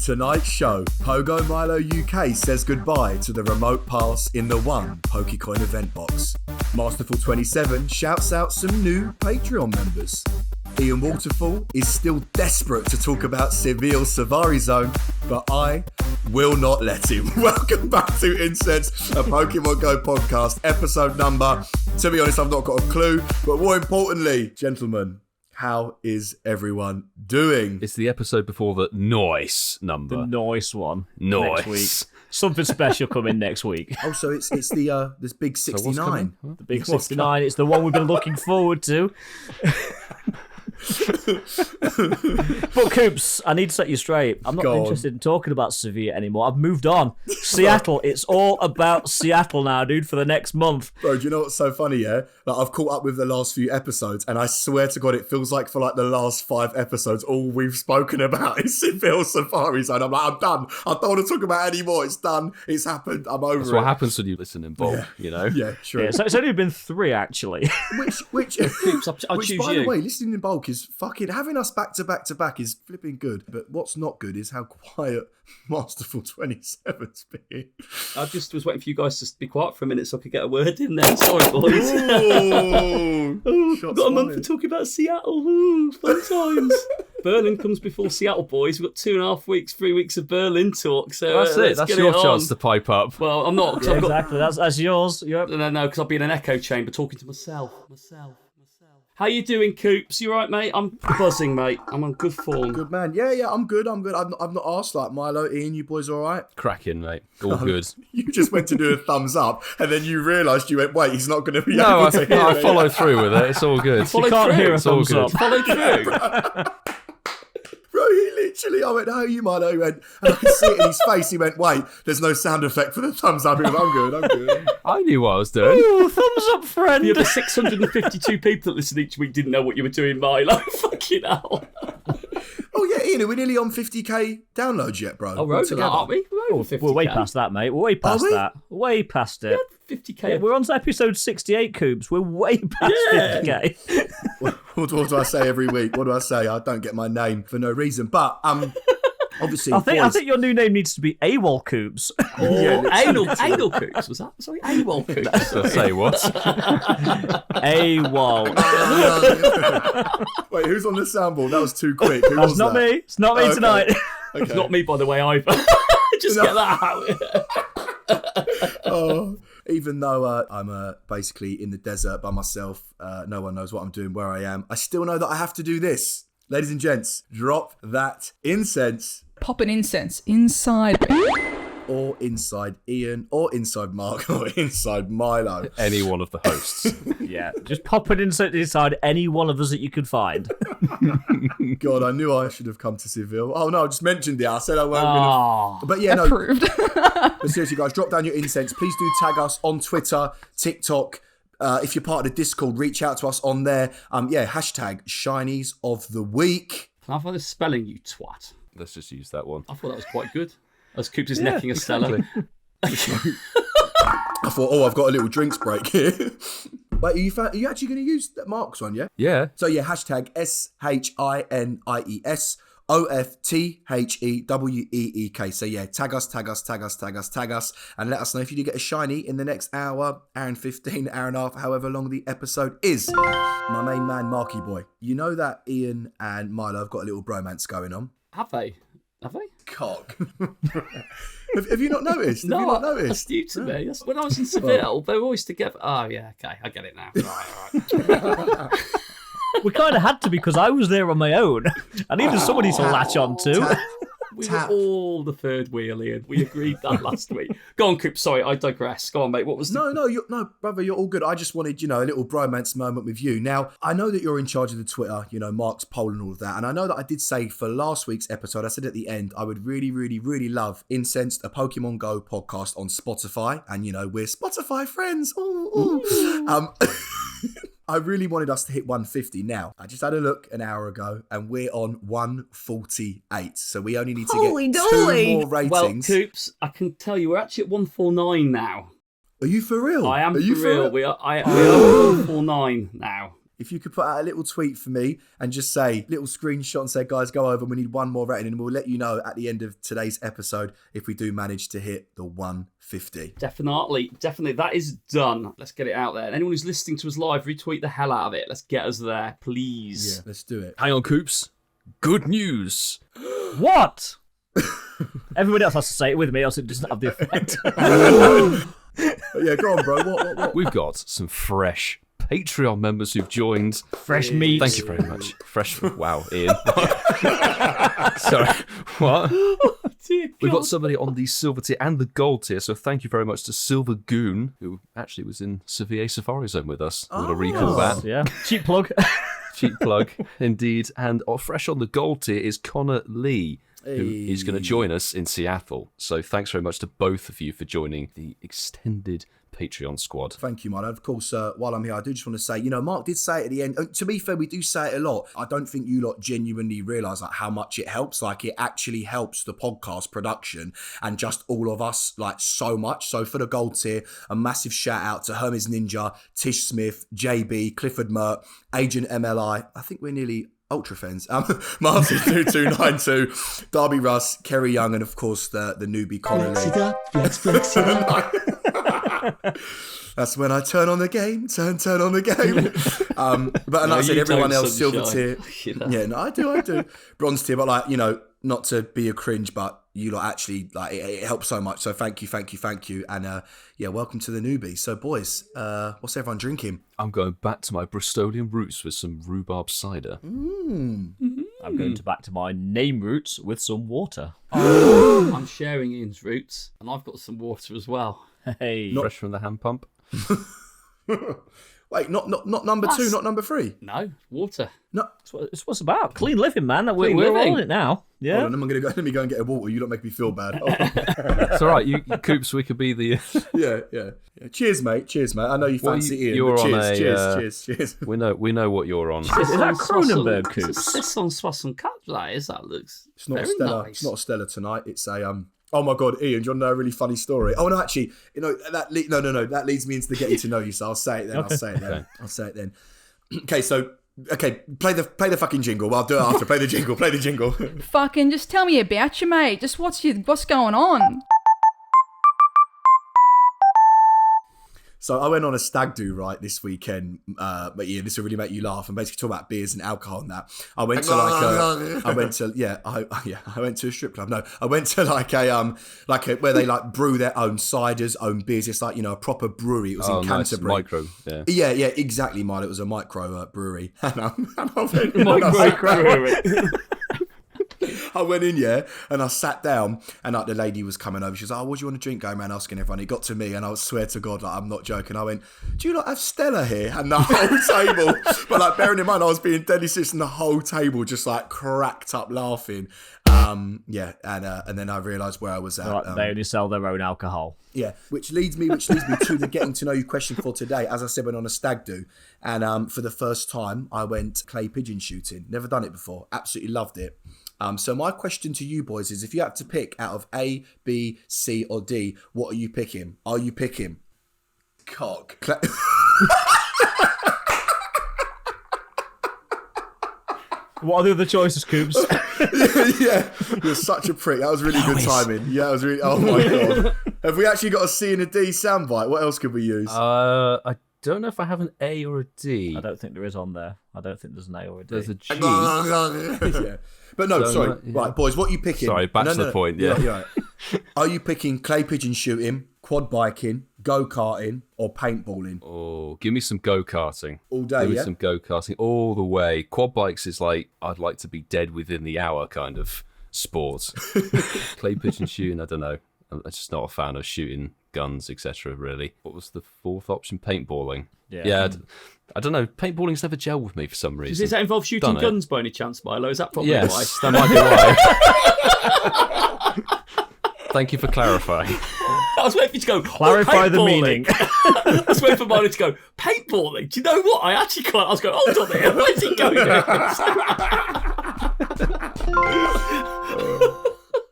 tonight's show, Pogo Milo UK says goodbye to the remote pass in the one Pokecoin event box. Masterful27 shouts out some new Patreon members. Ian Waterfall is still desperate to talk about Seville Savari Zone, but I will not let him. Welcome back to Incensed, a Pokemon GO podcast, episode number. To be honest, I've not got a clue, but more importantly, gentlemen, how is everyone doing? It's the episode before the nice number. The nice one. Nice. Next week. Something special coming next week. Oh, so it's the this big 69. So The big 69. It's the one we've been looking forward to. But Coops, I need to set you straight. I'm not interested in talking about Sevilla anymore. I've moved on. Seattle. It's all about Seattle now, dude, for the next month. Bro, do you know what's so funny, yeah? Like, I've caught up with the last few episodes, and I swear to God, it feels like for like the last 5 episodes, all we've spoken about is Seville Safari Zone. I'm like, I'm done. I don't want to talk about it anymore. It's done. It's happened. I'm over That's it. what happens when you listen in bulk, you know? Yeah, true. Yeah, so it's only been 3, actually. Which I'll choose by you. the way, listening in bulk is fucking, having us back to back is flipping good. But what's not good is how quiet Masterful 27's being. I just was waiting for you guys to be quiet for a minute so I could get a word in there. Sorry, boys. Shots Got a month fired. for talking about Seattle. Ooh, fun times. Berlin comes before Seattle, boys. We've got 2.5 weeks, 3 weeks of Berlin talk. So That's it. let's That's get your it on. chance to pipe up. Well, I'm not. 'Cause Yeah, I've got, exactly. That's yours. Yep. no, because I'll be in an echo chamber talking to myself. How you doing, Coops? You right, mate? I'm buzzing, mate. I'm on good form. Good man. Yeah, I'm good. I've not asked like Milo, Ian, you boys all right? Cracking, mate. All good. You just went to do a thumbs up, and then you realised you went, wait, he's not going to be No, able to hear I it. followed through with it. It's all good. You can't hear a It's all thumbs good. up. Follow through. Bro, he literally, I went, how are you, Milo? He went, and I could see it in his face. He went, wait, there's no sound effect for the thumbs up. He went, I'm good. I knew what I was doing. Ooh, thumbs up, friend. The other 652 people that listen each week didn't know what you were doing, Milo. Fucking hell. Oh, yeah, Ian, are we nearly on 50k downloads yet, bro? Oh, we're over that, aren't we? We're over 50K. We're way past that, mate. We're way past we? that. Way past it. 50K. Yeah, we're on to episode 68, Coops. We're way past 50k. What do I say every week? What do I say? I don't get my name for no reason. But, obviously, I boys, think your new name needs to be AWOL Coops. Or anal coops, was that? Sorry, anal coops. I'll say what? AWOL. Wait, who's on the soundboard? That was too quick. Who That's was not that? me. It's not me Okay. tonight. Okay. It's not me, by the way, either. Just get that out. Oh, even though I'm basically in the desert by myself, no one knows what I'm doing, where I am, I still know that I have to do this. Ladies and gents, drop that incense. Pop an incense inside me. Or inside Ian, or inside Mark, or inside Milo. Any one of the hosts. Yeah, just pop it inside any one of us that you could find. God, I knew I should have come to Seville. Oh no, I just mentioned it. I said I won't. Oh, But yeah, no. Approved. But seriously, guys, drop down your incense. Please do tag us on Twitter, TikTok. If you're part of the Discord, reach out to us on there. Hashtag Shinies of the Week. Can I have the spelling, you twat? Let's just use that one. I thought that was quite good. As Coops is necking a Stella. I thought, I've got a little drinks break here. Wait, are you actually going to use Mark's one, yeah? Yeah. So yeah, hashtag SHINIESOFTHEWEEK. So yeah, tag us, and let us know if you do get a shiny in the next hour and 15, hour and a half, however long the episode is. My main man, Marky Boy. You know that Ian and Milo have got a little bromance going on? Have they? Cock. have you not noticed? No, have you not noticed? that's new to me. That's, when I was in Seville, they were always together. Oh, yeah, okay, I get it now. All right. we kind of had to because I was there on my own. I needed somebody to latch on to. We were all the third wheel, Ian. We agreed that last week. Go on, Coop. Sorry, I digress. Go on, mate. What was the... No, brother, you're all good. I just wanted, a little bromance moment with you. Now, I know that you're in charge of the Twitter, Mark's poll and all of that. And I know that I did say for last week's episode, I said at the end, I would really, really, really love Incensed, a Pokemon GO podcast on Spotify. And, we're Spotify friends. Ooh. I really wanted us to hit 150. Now, I just had a look an hour ago, and we're on 148. So we only need to get 2 more ratings. Well, Coops, I can tell you, we're actually at 149 now. Are you for real? I am Are you for real. We are 149 now. if you could put out a little tweet for me and just say, little screenshot and say, guys, go over, we need one more rating, and we'll let you know at the end of today's episode if we do manage to hit the 150. Definitely. That is done. Let's get it out there. And anyone who's listening to us live, retweet the hell out of it. Let's get us there, please. Yeah, let's do it. Hang on, Coops. Good news. What? Everybody else has to say it with me, else it doesn't have the effect. Yeah, go on, bro. What? We've got some fresh Patreon members who've joined. Fresh meat. Thank you very much. Fresh. Wow, Ian. Sorry. What? We've got somebody on the silver tier and the gold tier, so thank you very much to Silver Goon, who actually was in Sevilla Safari Zone with us. I'm going to recall that. Yeah. Cheap plug. Cheap plug, indeed. And fresh on the gold tier is Connor Lee, who is going to join us in Seattle. So thanks very much to both of you for joining the extended Patreon squad. Thank you, Mark. Of course, while I'm here, I do just want to say, Mark did say it at the end. To be fair, we do say it a lot. I don't think you lot genuinely realise how much it helps. It actually helps the podcast production and just all of us so much. So for the gold tier, a massive shout out to Hermes Ninja, Tish Smith, JB, Clifford Mert, Agent MLI. I think we're nearly ultra fans. Martin2292, Darby Russ, Kerry Young, and of course the newbie Connor Lee. Flex it up. That's when I turn on the game. Turn on the game. But like I said, everyone else, silver tier. Yeah, no, I do. Bronze tier, but not to be a cringe, but you lot actually it helps so much. So thank you, and welcome to the newbie. So boys, what's everyone drinking? I'm going back to my Bristolian roots with some rhubarb cider. I'm going back to my name roots with some water. I'm sharing Ian's roots, and I've got some water as well. Hey, Fresh from the hand pump. Wait, not number 2, not number 3. No, water. No, it's what it's about. Clean living, man. Clean We're living. all in it now. Yeah. hold on, let me go and get a water. You don't make me feel bad. It's all right. You Coops, we could be the. Yeah. Cheers, mate. I know you fancy Ian. You're but on cheers. We know what you're on. Is that Cronenberg, Coops? It's on Swassel Cut. That looks It's not very a Stella. nice. It's not a Stella tonight. It's a Oh my God, Ian! Do you want to know a really funny story? Oh no, actually, that that leads me into the getting to know you. So I'll say it then. Okay. I'll say it then. Okay, play the fucking jingle. Well, I'll do it after. Play the jingle. Fucking just tell me about you, mate. Just what's going on? So I went on a stag do this weekend, but yeah, this will really make you laugh. And basically talk about beers and alcohol and that. I went to I went to a strip club. No, I went to where they brew their own ciders, own beers. It's a proper brewery. It was in Canterbury. Micro, yeah. Yeah, exactly, Milo. It was a micro brewery. And I went, I went in, and I sat down, and the lady was coming over. She was like, what do you want to drink? Going around asking everyone. It got to me, and I swear to God, I'm not joking. I went, do you not have Stella here? And the whole table, but bearing in mind, I was being deadly serious, and the whole table just cracked up laughing. And then I realised where I was at. Right, they only sell their own alcohol. Yeah, which leads me to the getting to know you question for today. As I said, went on a stag do, and for the first time, I went clay pigeon shooting. Never done it before. Absolutely loved it. So my question to you boys is, if you had to pick out of A, B, C, or D, what are you picking? Are you picking cock? What are the other choices, Coops? Yeah, you're such a prick. That was really good timing. Yeah, that was really. Oh my God. Have we actually got a C and a D soundbite? What else could we use? I don't know if I have an A or a D. I don't think there is on there. I don't think there's an A or a D. There's a G. Yeah. But no, sorry. Right, boys, what are you picking? Sorry, back to the point, yeah. You're right. Are you picking clay pigeon shooting, quad biking, go-karting, or paintballing? Oh, give me some go-karting. All day, Give me yeah? some go-karting all the way. Quad bikes is I'd like to be dead within the hour kind of sport. Clay pigeon shooting, I don't know. I'm just not a fan of shooting guns, etc. Really. What was the fourth option? Paintballing. Yeah. I don't know. Paintballing's never gelled with me for some reason. Does that involve shooting guns by any chance, Milo? Is that probably why? Yes, that might be why. Thank you for clarifying. I was waiting for you to go, Clarify the meaning. I was waiting for Milo to go, paintballing? Do you know what? I actually can't. I was going, hold on there. Where's he going?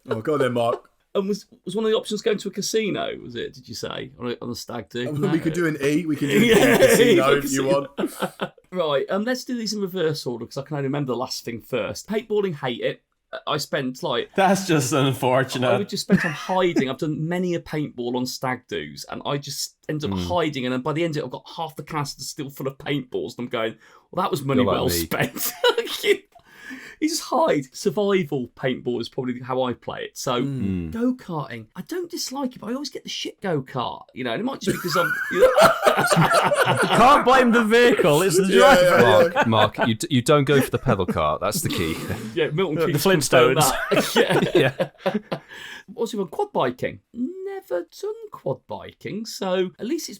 Oh, go on then, Mark. And was one of the options going to a casino? Was it? Did you say on a stag do? No. We could do an E. We could do an E casino if you want. Right. Let's do these in reverse order because I can only remember the last thing first. Paintballing, hate it. I spent That's just unfortunate. I would just spend time hiding. I've done many a paintball on stag do's, and I just end up hiding. And then by the end of it, I've got half the canister still full of paintballs, and I'm going, well, that was money well spent. You just hide. Survival paintball is probably how I play it. So go-karting, I don't dislike it, but I always get the shit go-kart. And it might just be because I'm. You can't blame the vehicle; it's the driver. Mark, you don't go for the pedal cart. That's the key. Yeah, Milton The Keynes Flintstones. yeah. What's it on quad biking? Never done quad biking, so at least it's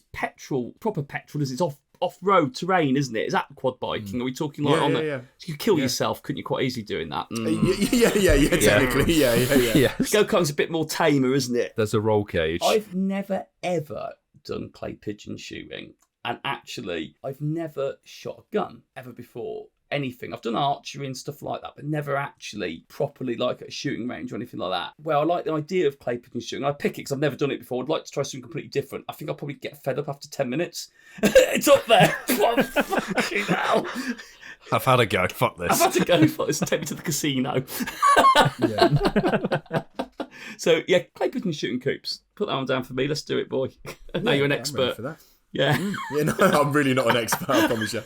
proper petrol, is it's off-road terrain, isn't it? Is that quad biking? Are we talking like on the... Yeah. So you kill yourself, couldn't you, quite easily doing that? Yeah, technically, yeah. Go-karting's a bit more tamer, isn't it? There's a roll cage. I've never, ever done clay pigeon shooting. And actually, I've never shot a gun ever before. Anything. I've done archery and stuff like that, but never actually properly like at a shooting range or anything like that. Well, I like the idea of clay pigeon shooting. I pick it because I've never done it before. I'd like to try something completely different. I think I'll probably get fed up after 10 minutes. It's up there. Fucking hell. I've had a go. Fuck this. I've had to go for this. Take me to the casino. So, yeah, clay pigeon shooting coops. Put that one down for me. Let's do it, boy. Now you're an expert. For that. Yeah. No, I'm really not an expert, I promise you.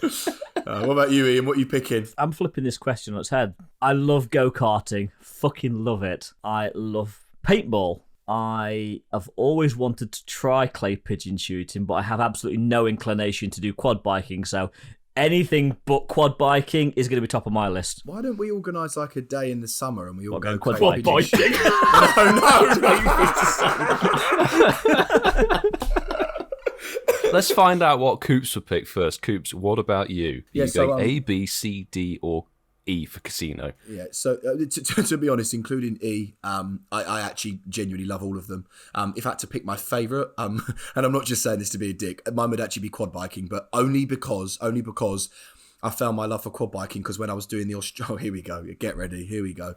What about you, Ian? What are you picking? I'm flipping this question on its head. I love go-karting. Fucking love it. I love paintball. I have always wanted to try clay pigeon shooting, but I have absolutely no inclination to do quad biking, so anything but quad biking is going to be top of my list. Why don't we organise like a day in the summer and we all go quad clay biking? pigeon shooting? No. Let's find out what Coops would pick first. Coops, what about you? Are you so, going A, B, C, D, or E for casino? Yeah, so to be honest, including E, I actually genuinely love all of them. If I had to pick my favourite, and I'm not just saying this to be a dick, mine would actually be quad biking, but only because I found my love for quad biking because when I was doing oh, here we go. Get ready. Here we go.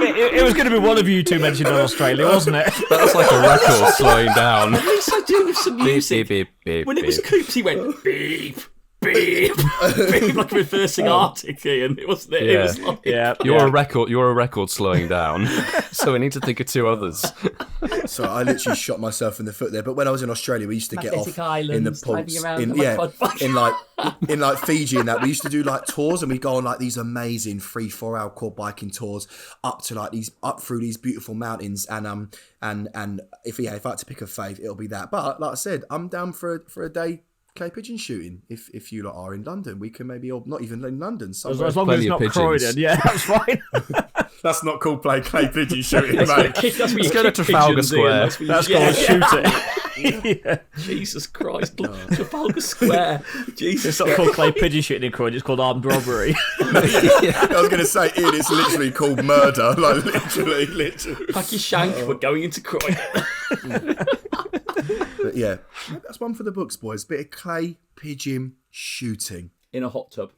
It was going to be one of you two mentioned in Australia, wasn't it? That was like a record slowing down. At least I do with some music. Beep, beep, beep, When it was Coops, he went beep, beep, beep, like a reversing Arctic, Ian. It wasn't it? Yeah. It was like, You're a record slowing down. So we need to think of two others. So I literally shot myself in the foot there. But when I was in Australia, we used to get off in the pubs in like Fiji and that. We used to do like tours, and we go on like these amazing 3-4 hour quad biking tours up to like up through these beautiful mountains. And if I had to pick a fave, it'll be that. But like I said, I'm down for a day clay pigeon shooting. If you lot are in London, we can maybe, or not even in London. As long as it's not Croydon, yeah, that's fine. That's not called clay pigeon shooting, mate. Let's go to Trafalgar Square. That's called shoot it. Yeah. Jesus Christ. Trafalgar Square. Jesus. It's not called clay pigeon shooting in Croydon, it's called armed robbery. I was going to say, Ian, it's literally called murder. Like, literally. Pack your shank, we're going into Croydon. But yeah, that's one for the books, boys. Bit of clay pigeon shooting. In a hot tub.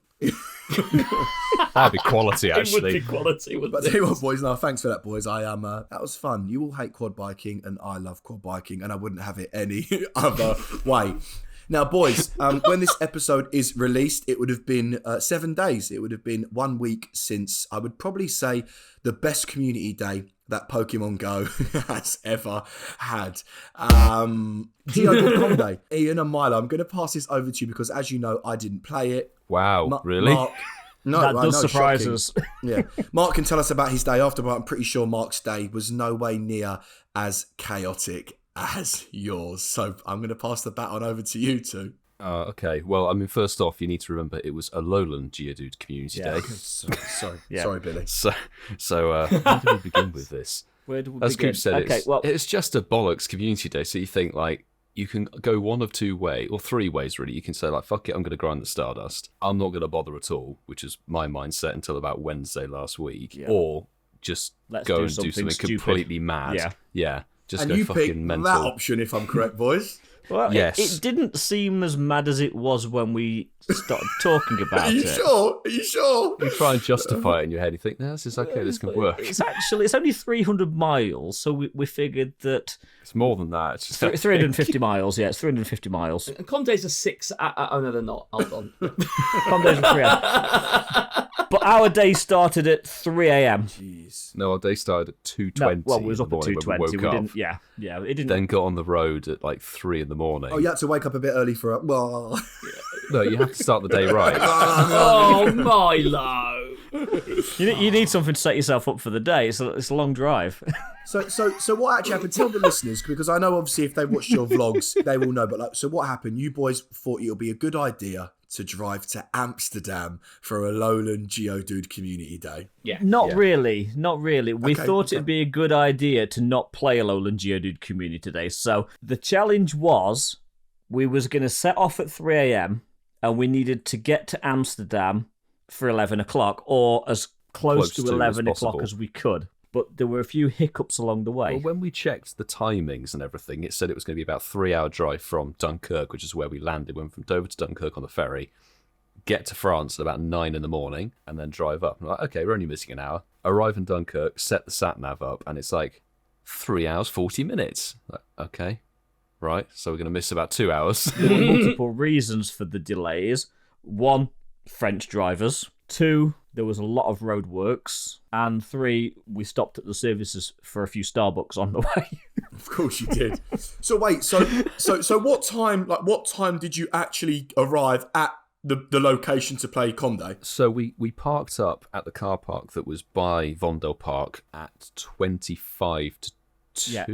That'd be quality, actually. It would be quality, wouldn't But it? tell you what, boys, no, thanks for that, boys. That was fun. You all hate quad biking, and I love quad biking, and I wouldn't have it any other way. Now, boys, when this episode is released, it would have been 7 days. It would have been 1 week since, I would probably say, the best community day that Pokemon GO has ever had. Geo.com day. Ian and Milo, I'm going to pass this over to you because, as you know, I didn't play it. Wow, really? Mark, no, That does surprise shocking. us. Yeah, Mark can tell us about his day after, but I'm pretty sure Mark's day was no way near as chaotic as yours. So I'm going to pass the baton over to you two. Okay. Well, I mean, first off, you need to remember it was a Lowland Geodude Community Day. Sorry, Billy. So how do we begin with this? Where do we As begin? Coop said, Okay, well, it's just a bollocks community day. So you think like you can go one of two ways, or three ways really. You can say like, fuck it, I'm going to grind the Stardust. I'm not going to bother at all, which is my mindset until about Wednesday last week. Yeah. Or just go and do something stupid. completely mad. Yeah. Yeah. Just And go you fucking picked mental. that option, if I'm correct, boys. Well, Yes. it didn't seem as mad as it was when we started talking about Are you it. sure? Are you sure? You try and justify it in your head. You think, no, this is okay. This can work. It's only 300 miles, so we figured that It's more than that. It's just 350 miles. Yeah, it's 350 miles. And Conde's are 6. Oh no, they're not. Hold on. Conde's are 3 a.m. But our day started at 3 a.m. Jeez. No, our day started at 2:20. No, well, we was in up the at morning 2:20. when we woke up. didn't. Yeah, it didn't. Then got on the road at like 3 in the morning. Oh, you had to wake up a bit early for a... Well... No, you have to start the day right. Oh, Milo. You need something to set yourself up for the day. It's a long drive. So what actually happened? Tell the listeners, because I know obviously if they watched your vlogs, they will know. But like, so what happened? You boys thought it would be a good idea to drive to Amsterdam for a Lowland Geodude Community Day. Yeah. Not really. We Okay, thought okay. it'd be a good idea to not play a Lowland Geodude Community today. So the challenge was we was going to set off at 3 a.m. and we needed to get to Amsterdam for 11 o'clock or as close to Close to 11 as o'clock possible. as we could. But there were a few hiccups along the way. Well, when we checked the timings and everything, it said it was going to be about 3-hour drive from Dunkirk, which is where we landed. Went from Dover to Dunkirk on the ferry, get to France at about 9 in the morning, and then drive up. I'm like, okay, we're only missing an hour. Arrive in Dunkirk, set the sat nav up, and it's like 3 hours 40 minutes. Like, okay, right. So we're going to miss about 2 hours. There were multiple reasons for the delays. 1, French drivers. 2, there was a lot of roadworks. And 3, we stopped at the services for a few Starbucks on the way. Of course you did. So wait, so what time did you actually arrive at the location to play Conde? So we parked up at the car park that was by Vondel Park at 25 to 2. Yeah.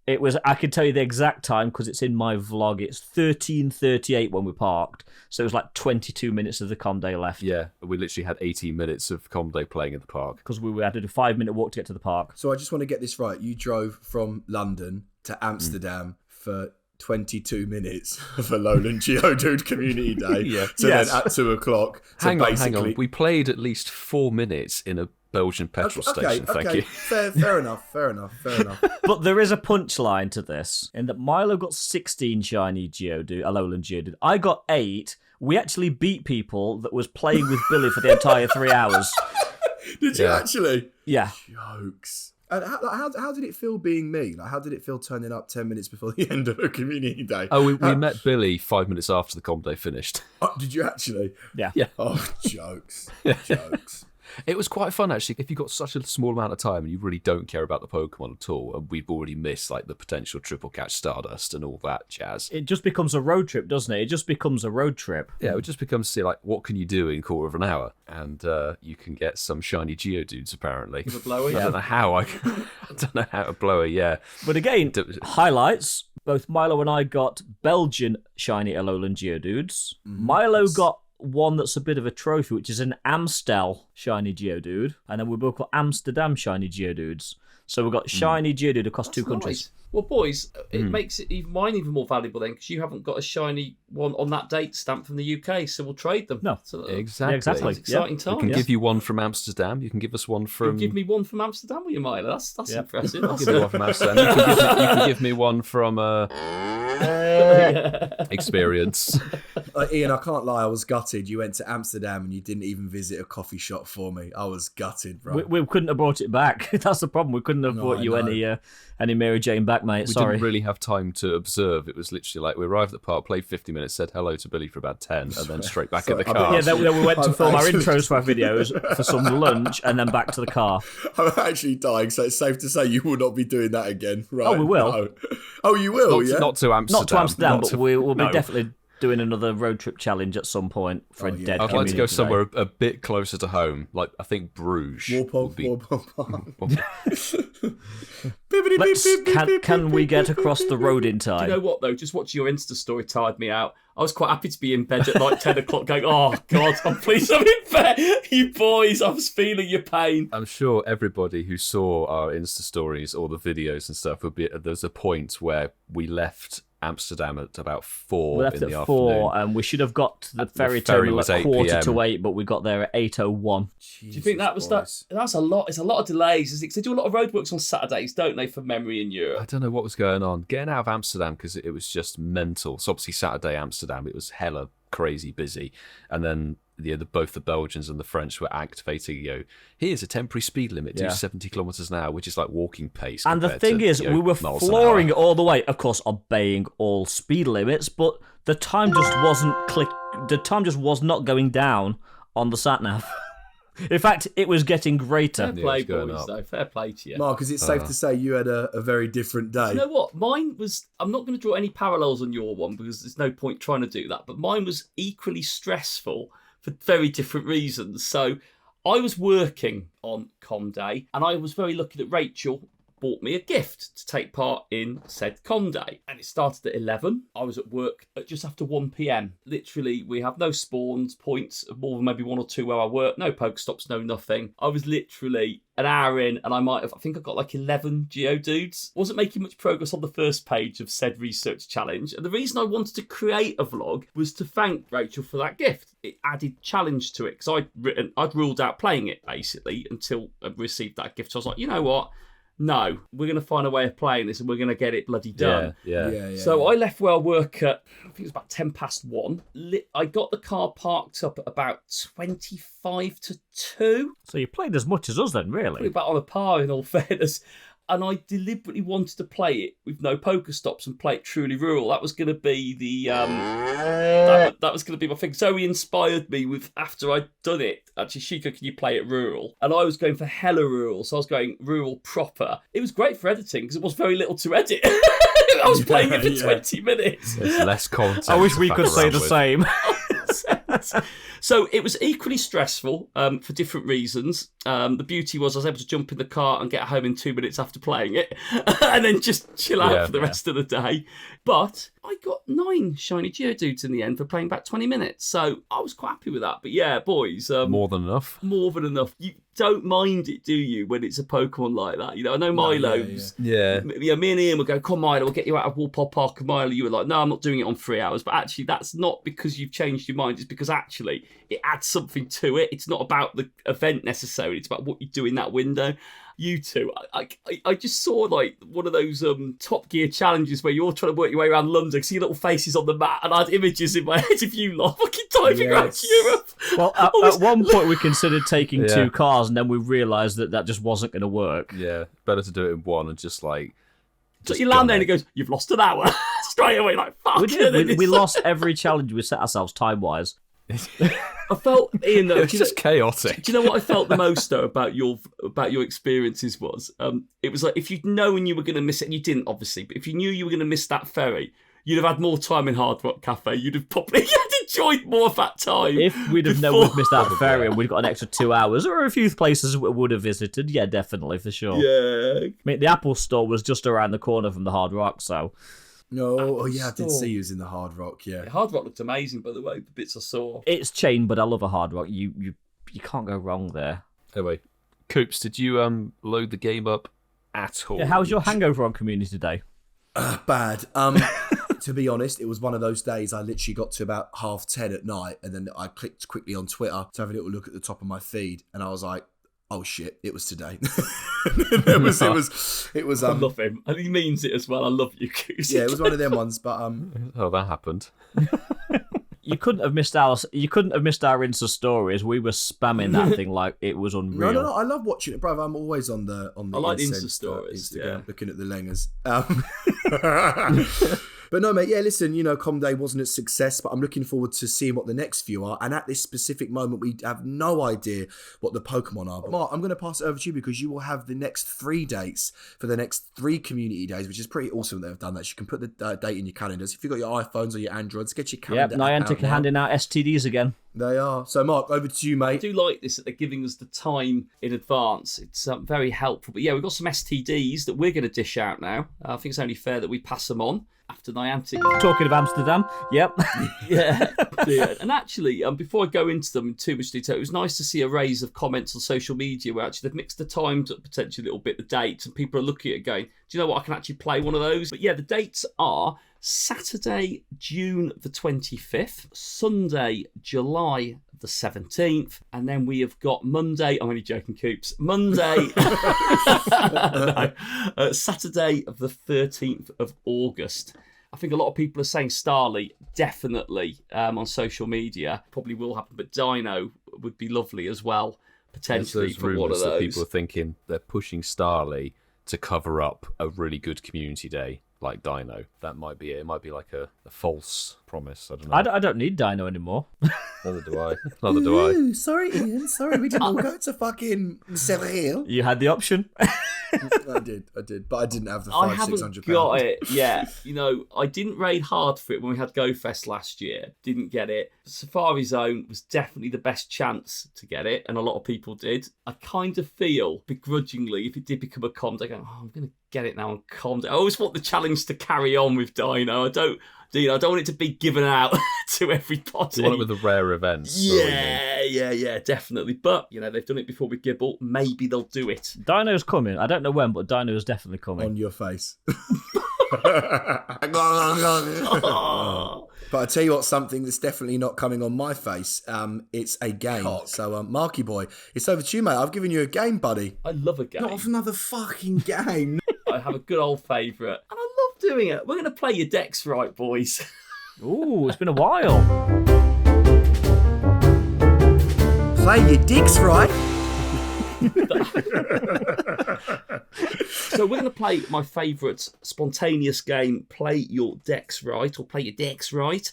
It was, I can tell you the exact time because it's in my vlog. It's 13:38 when we parked. So it was like 22 minutes of the Conde left. Yeah, we literally had 18 minutes of Conde playing in the park. Because we had to do a 5-minute walk to get to the park. So I just want to get this right. You drove from London to Amsterdam for 22 minutes of a Lowland Geodude Community Day. Yeah. So Yes. then at 2 o'clock. to Hang on. basically... We played at least 4 minutes in a Belgian petrol station, thank you. Fair enough. But there is a punchline to this, in that Milo got 16 shiny Geodude, a Lowland Geodude. I got 8. We actually beat people that was playing with Billy for the entire 3 hours. Did you Yeah. actually? Yeah. Jokes. And how did it feel being me? Like, how did it feel turning up 10 minutes before the end of a community day? Oh, we met Billy 5 minutes after the Conde finished. Oh, did you actually? Yeah. Oh, jokes. Jokes. It was quite fun, actually. If you've got such a small amount of time and you really don't care about the Pokemon at all, and we've already missed like the potential triple catch Stardust and all that jazz. It just becomes a road trip, doesn't it? It just becomes a road trip. Yeah, it just becomes see like what can you do in a quarter of an hour, and you can get some shiny Geodudes apparently. The blower, I don't know how I don't know how to blow it. Yeah, But again, highlights. Both Milo and I got Belgian shiny Alolan Geodudes. Milo got one that's a bit of a trophy, which is an Amstel shiny Geodude. And then we both got Amsterdam shiny Geodudes. So we've got shiny Geodude across two countries. Nice. Well, boys, it makes it mine even more valuable then, because you haven't got a shiny one on that date stamp from the UK, so we'll trade them. No. So exactly. exactly. That's exciting We times. can give you one from Amsterdam. You can give us one from. Give me one from Amsterdam, will you, Milo? That's impressive. I'll give you one from Amsterdam. You can give me one from Experience. Ian, I can't lie, I was gutted. You went to Amsterdam and you didn't even visit a coffee shop for me. I was gutted, bro. We couldn't have brought it back. That's the problem. We couldn't have No, brought I you know. any Mary Jane back, mate. We Sorry. didn't really have time to observe. It was literally like we arrived at the park, played 50 minutes, said hello to Billy for about 10, and then straight back in the car. Yeah, then we went to film our Actually- intros for our videos for some lunch and then back to the car. I'm actually dying, so it's safe to say you will not be doing that again, right? Oh, we will. No. Oh, you will, yeah? Not to Amsterdam. Not to Amsterdam, Not but to- we'll be no. definitely doing another road trip challenge at some point for a yeah. dead I'd like to community go day. somewhere a bit closer to home, like I think Bruges. would be- Can we get across the road in Do you time? know what, though? Just watching your Insta story tired me out. I was quite happy to be in bed at like 10 o'clock going, oh, God, I'm pleased I'm in bed. You boys, I was feeling your pain. I'm sure everybody who saw our Insta stories or the videos and stuff would be. There's a point where we left Amsterdam at about 4 We left in at the 4, afternoon. and we should have got to the ferry ferry terminal was at 8 quarter to PM. 8, but we got there at 8:01. Do you think that was that? That's a lot. It's a lot of delays. Is it? 'Cause they do a lot of roadworks on Saturdays, don't they, from memory in I Europe? don't know what was going on. Getting out of Amsterdam, because it was just mental. So obviously Saturday Amsterdam, it was hella crazy busy. And then both the Belgians and the French were activating, here's a temporary speed limit, do 70 kilometres an hour, which is like walking pace. And the thing is, we were flooring it all the way, of course, obeying all speed limits, but the time just the time just was not going down on the sat-nav. In fact, it was getting greater. Fair play, going boys, up. though. Fair play to you. Mark, is it safe to say you had a very different day? You know what? Mine was. I'm not going to draw any parallels on your one because there's no point trying to do that. But mine was equally stressful for very different reasons. So I was working on Com Day, and I was very lucky that Rachel bought me a gift to take part in said Com Day. And it started at 11. I was at work at just after 1 p.m. Literally, we have no spawns points, more than maybe 1 or 2 where I work, no Pokestops, no nothing. I was literally an hour in, and I think I got like 11 Geodudes. Wasn't making much progress on the first page of said research challenge. And the reason I wanted to create a vlog was to thank Rachel for that gift. It added challenge to it, because I'd ruled out playing it, basically, until I received that gift. So I was like, you know what? No, we're going to find a way of playing this and we're going to get it bloody done. Yeah. So I left where I work at, I think it was about 10 past 1. I got the car parked up at about 25 to 2. So you played as much as us then, Probably really? about on a par, in all fairness. And I deliberately wanted to play it with no Pokestops and play it truly rural. That was going to be the that was going to be my thing. Zoe inspired me with, after I'd done it, actually, Shika, can you play it rural? And I was going for hella rural, so I was going rural proper. It was great for editing because it was very little to edit. I was playing it for 20 minutes. There's less content. I wish to we fuck could say around the with. same. So it was equally stressful for different reasons. The beauty was I was able to jump in the car and get home in 2 minutes after playing it and then just chill out for the rest of the day. But I got 9 shiny Geodudes in the end for playing back 20 minutes. So I was quite happy with that. But yeah, boys. More than enough. More than enough. You don't mind it, do you, when it's a Pokemon like that? You know, I know Milo's. Yeah. Me and Ian would go, come on, Milo, we'll get you out of Walpole Park. And Milo, you were like, no, I'm not doing it on 3 hours. But actually, that's not because you've changed your mind. It's because actually it adds something to it. It's not about the event necessarily. It's about what you do in that window. You two, I just saw like one of those Top Gear challenges where you're trying to work your way around London, see little faces on the mat, and I had images in my head of you lot fucking diving around Europe. Well, at one point we considered taking 2 cars, and then we realised that just wasn't going to work. Yeah, better to do it in one and just like... So you land there and it goes, you've lost an hour. Straight away, like, fuck. We did. We lost every challenge we set ourselves time-wise. I felt, Ian, though, It's just chaotic. do you know what I felt the most though about your experiences was? It was like if you'd known you were going to miss it, and you didn't obviously, but if you knew you were going to miss that ferry, you'd have had more time in Hard Rock Cafe. You'd have probably enjoyed more of that time. If we'd have known we'd missed that ferry and we'd got an extra 2 hours, or a few places we would have visited, yeah, definitely, for sure. Yeah. I mean, the Apple Store was just around the corner from the Hard Rock, so... No, I did see you was in the Hard Rock, yeah. Hard Rock looked amazing, by the way, the bits I saw. It's chain, but I love a Hard Rock. You can't go wrong there. Anyway, Coops, did you load the game up at all? Yeah, how was your hangover on Community Day? Bad. To be honest, it was one of those days I literally got to about 10:30 at night, and then I clicked quickly on Twitter to have a little look at the top of my feed, and I was like, oh shit, it was today. it was I love him. And he means it as well. I love you, Goose. yeah, it was one of them ones, but Oh, that happened. You couldn't have missed our Insta stories. We were spamming that thing like it was unreal. No, I love watching it, brother. I'm always on the I like the Incensed, Insta stories, Instagram, yeah. looking at the lengers. But no, mate, yeah, listen, Com Day wasn't a success, but I'm looking forward to seeing what the next few are. And at this specific moment, we have no idea what the Pokemon are. But Mark, I'm going to pass it over to you because you will have the next 3 dates for the next 3 community days, which is pretty awesome that they've done that. So you can put the date in your calendars. If you've got your iPhones or your Androids, get your calendar. Yep, Niantic are handing out STDs again. They are. So, Mark, over to you, I mate. do like this that they're giving us the time in advance. It's very helpful. But yeah, we've got some STDs that we're going to dish out now. I think it's only fair that we pass them on after Niantic. Talking of Amsterdam, yep. Yeah. And actually, before I go into them in too much detail, it was nice to see a raise of comments on social media where actually they've mixed the times up potentially a little bit, the dates, and people are looking at it going, do you know what? I can actually play one of those. But yeah, the dates are Saturday, June the 25th, Sunday, July the 17th, and then we have got Monday. I'm only joking, Coops. Monday, Saturday of the 13th of August. I think a lot of people are saying Starly, definitely on social media. Probably will happen, but Dino would be lovely as well, potentially for one of those. That people are thinking they're pushing Starly to cover up a really good community day like Dino. That might be it. It might be like a false promise. I don't know. I don't need Dino anymore. Neither do I. Neither do I. Ooh, sorry, Ian. Sorry, we didn't all go to fucking Seville. You had the option. I did, but I didn't have the I £600. haven't got it yet. You know, I didn't raid hard for it when we had GoFest last year. Didn't get it. Safari Zone was definitely the best chance to get it, and a lot of people did. I kind of feel, begrudgingly, if it did become a comms, I go, I'm going to get it now on comms. I always want the challenge to carry on with Dino. I don't want it to be given out to everybody. You want it with the rare events. Yeah, definitely. But, you know, they've done it before with Gibble. Maybe they'll do it. Dino's coming. I don't know when, but Dino's definitely coming. On your face. But I tell you what, something that's definitely not coming on my face. It's a game. Cock. So, Marky Boy, it's over to you, mate. I've given you a game, buddy. I love a game. Not another fucking game. I have a good old favourite, and I love doing it. We're going to play your decks right, boys. Ooh, it's been a while. Play your dicks right. So we're going to play my favourite spontaneous game, Play Your Decks Right, or Play Your Decks Right.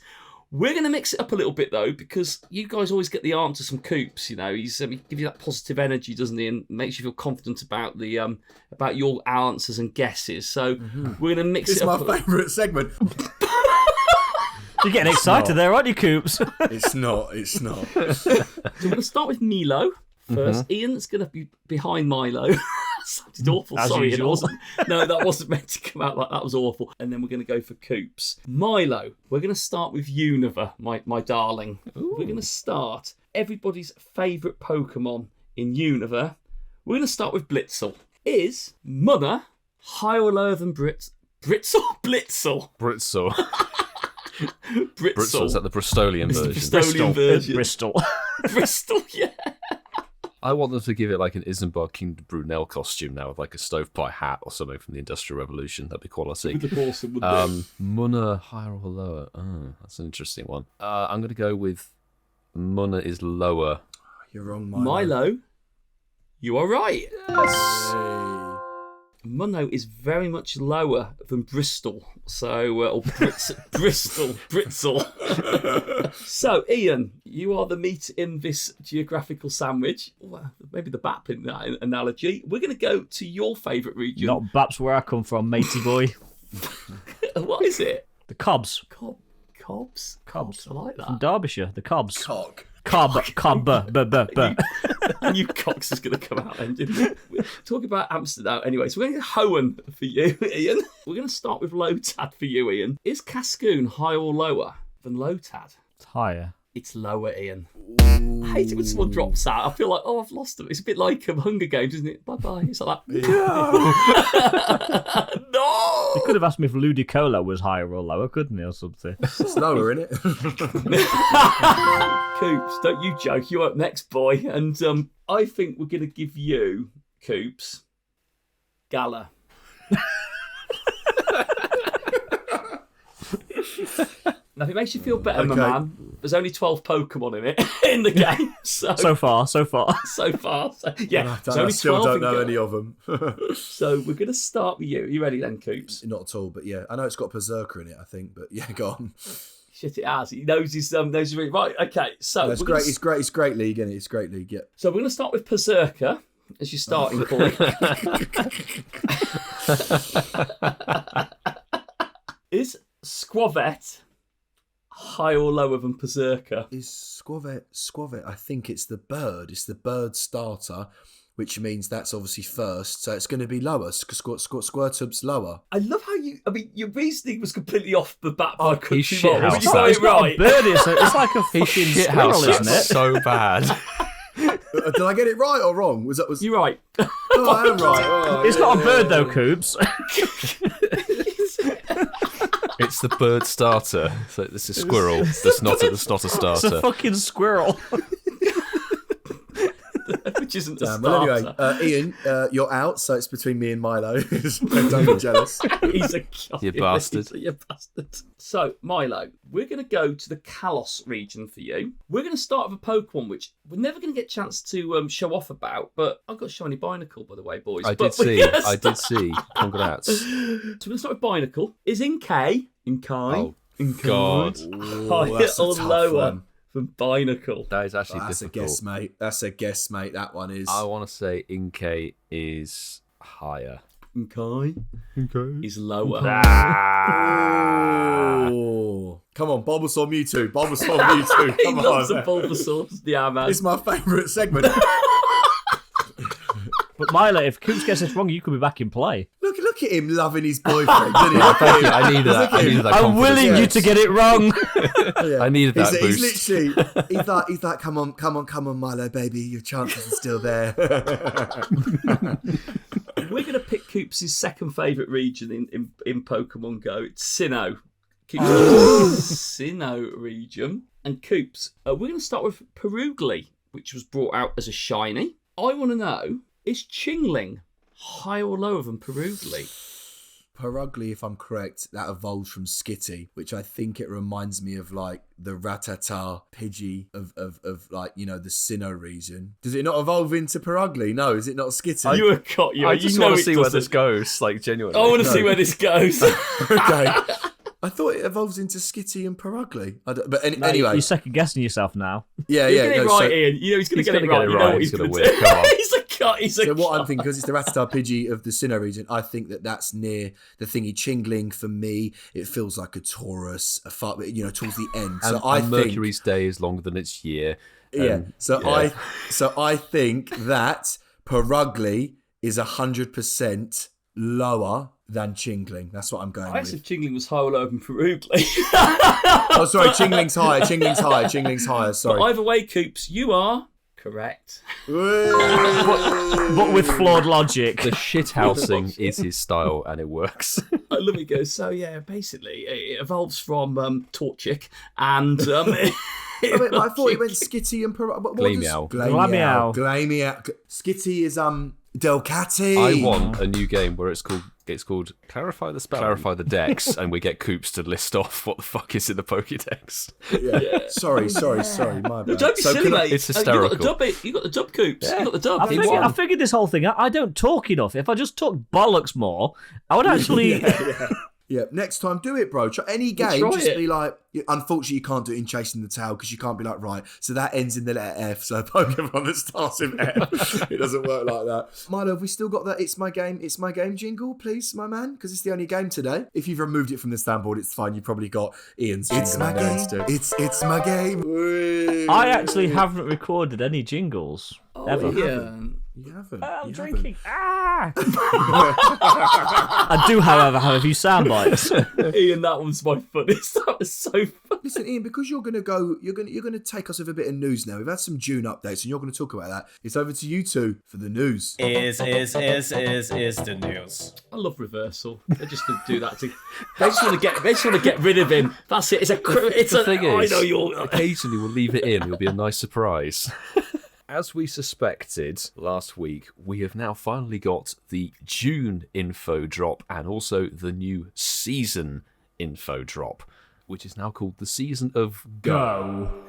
We're going to mix it up a little bit, though, because you guys always get the answers from Coops. You know, he gives you that positive energy, doesn't he, and makes you feel confident about the about your answers and guesses. So we're going to mix it up. It's my favourite segment. You're getting excited there, aren't you, Coops? It's not. So we're going to start with Milo first. Ian's going to be behind Milo. Sounded awful. As Sorry, usual. No, that wasn't meant to come out like that. Was awful. And then we're going to go for Coops. Milo, we're going to start with Unova, my darling. Ooh. We're going to start everybody's favourite Pokemon in Unova. We're going to start with Blitzel. Is Munna higher or lower than Blitzel? Britzel. Britzel. Is that the Bristolian version? Bristol. Bristol, yeah. I want them to give it like an Isambard King Brunel costume now with like a stovepipe hat or something from the Industrial Revolution. That'd be quality. Awesome, wouldn't it? Munna higher or lower? Oh, that's an interesting one. I'm going to go with Munna is lower. You're wrong, Milo. Milo, you are right. Yes. Hey. Munno is very much lower than Bristol. So, or Britzel. So, Ian, you are the meat in this geographical sandwich. Well, maybe the BAP in that analogy. We're going to go to your favourite region. Not BAP's where I come from, matey boy. What is it? The Cobs. Cobs? I like that. From Derbyshire, the Cobs. Cock. Cob. I knew Cox was going to come out then, didn't we? Talking about Amsterdam. Anyway, so we're going to Hoenn for you, Ian. We're going to start with Lotad for you, Ian. Is Cascoon higher or lower than Lotad? It's higher. It's lower, Ian. I hate it when someone drops out. I feel like, I've lost them. It's a bit like Hunger Games, isn't it? Bye-bye. It's like that. No! They could have asked me if Ludicolo was higher or lower, couldn't they, or something? It's lower, isn't it? Coops, don't you joke. You're up next, boy. And I think we're going to give you, Coops, Gala. Now, if it makes you feel better, my man, there's only 12 Pokemon in it, in the game. So far. So, yeah, I still don't know any of them. So we're going to start with you. Are you ready then, Coops? Not at all, but yeah. I know it's got Berserker in it, I think, but yeah, go on. Shit, it has. He knows his right. Okay, so... No, it's great. It's great league, isn't it? It's great league, yeah. So we're going to start with Berserker as your starting point. Is Squavet higher or lower than Berserker? Is Squavet, I think it's the bird. It's the bird starter, which means that's obviously first. So it's going to be lower. Squirtub's lower. I love how your reasoning was completely off the bat by he shit house. It's not a birdie, it's like a fucking squirrel, isn't it? So bad. Did I get it right or wrong? Was You're right. Oh, I am right. Oh, It's not a bird though, Coops. It's the bird starter. So this is squirrel. That's not a It's a starter. fucking squirrel. Which isn't a Damn, starter. well, anyway, Ian, you're out, so it's between me and Milo. Don't be jealous. He's a You bastard. You bastard. So, Milo, we're going to go to the Kalos region for you. We're going to start with a Pokemon which we're never going to get a chance to show off about, but I've got Shiny Binacle, by the way, boys. I But did we're see. gonna I did see. Congrats. So we're going to start with Binacle. Is Inkay. Oh, God. Ooh, that's a or tough lower one. than Binacle? That is actually That's a difficult. guess, mate. That's a guess, mate. That one is. I want to say Inkay is higher. Inkay is lower. Oh. Come on, Bulbasaur Mewtwo. Bulbasaur Mewtwo. He Come loves on. the Bulbasaur. Yeah, man. It's my favourite segment. But Milo, if Coops gets this wrong, you could be back in play. Look at him loving his boyfriend, isn't he? I needed that. I needed that I'm confidence. willing yeah. you to get it wrong. Yeah. I needed that He's boost. literally, he's like, come on, Milo, baby, your chances are still there. We're going to pick Coops' second favourite region in Pokemon Go. It's Sinnoh. Sinnoh region. And Coops, we're going to start with Perugly, which was brought out as a shiny. I want to know, is Chingling higher or lower than Perugly? Perugly, if I'm correct, that evolved from Skitty, which I think it reminds me of like the Rattata Pidgey of like, you know, the Sinnoh region. Does it not evolve into Perugly? No, is it not Skitty? You're a cot. I just want to see where this goes, like, genuinely. I want to see where this goes. Okay. I thought it evolves into Skitty and Perugly. Anyway. You're second guessing yourself now. Yeah, He's yeah. getting it no, right, so, Ian. You know he's going to He's get it gonna right. get it You know right. what He's he's gonna going to win. do. Come on. He's a cut. He's a So what cut. I'm thinking, because it's the Rattata Pidgey of the Sinnoh region, I think that's near the thingy Chingling for me. It feels like a Taurus, towards the end. So And, I and think, Mercury's day is longer than its year. yeah. So yeah. I think that Perugly is 100% lower than Chingling. That's what I'm going I asked with. if Chingling was higher or lower than Perugly. Oh, sorry, Chingling's higher. Chingling's higher. But Sorry. either way, Coops, you are correct. But with flawed logic. The shithousing is his style, and it works. I love it goes, so yeah, basically, it evolves from Torchic and... I thought it went Skitty and Perugly. Glammeow. Glammeow. Skitty is Delcatty. I want a new game where it's called Clarify the Spell, Clarify the Dex, and we get Coops to list off what the fuck is in the Pokédex. Yeah. Sorry, my bad. Don't be silly, mate. It's hysterical. You got the dub, Coops. Yeah. You got the dub. I figured this whole thing out. I don't talk enough. If I just talk bollocks more, I would actually... Yeah, next time do it, bro. Try any game, try just it. be like. Unfortunately, you can't do it in Chasing the Tail because you can't be like, right. So that ends in the letter F. So Pokemon that starts with F, it doesn't work like that. Milo, have we still got that? It's my game jingle, please, my man, because it's the only game today. If you've removed it from the soundboard, it's fine. You've probably got Ian's. It's my game. It's my game. I actually haven't recorded any jingles. Ever. Yeah. You haven't. I'm You drinking. I do, however, have a few sound bites. Ian, that one's my funniest. That was so funny. Listen, Ian, because you're gonna take us with a bit of news now. We've had some June updates, and you're gonna talk about that. It's over to you two for the news. Is the news. I love reversal. They just do that. They just want to get rid of him. That's it. The thing is, I know you're. occasionally we'll leave it in. It'll be a nice surprise. As we suspected last week, we have now finally got the June info drop and also the new season info drop, which is now called the Season of Go.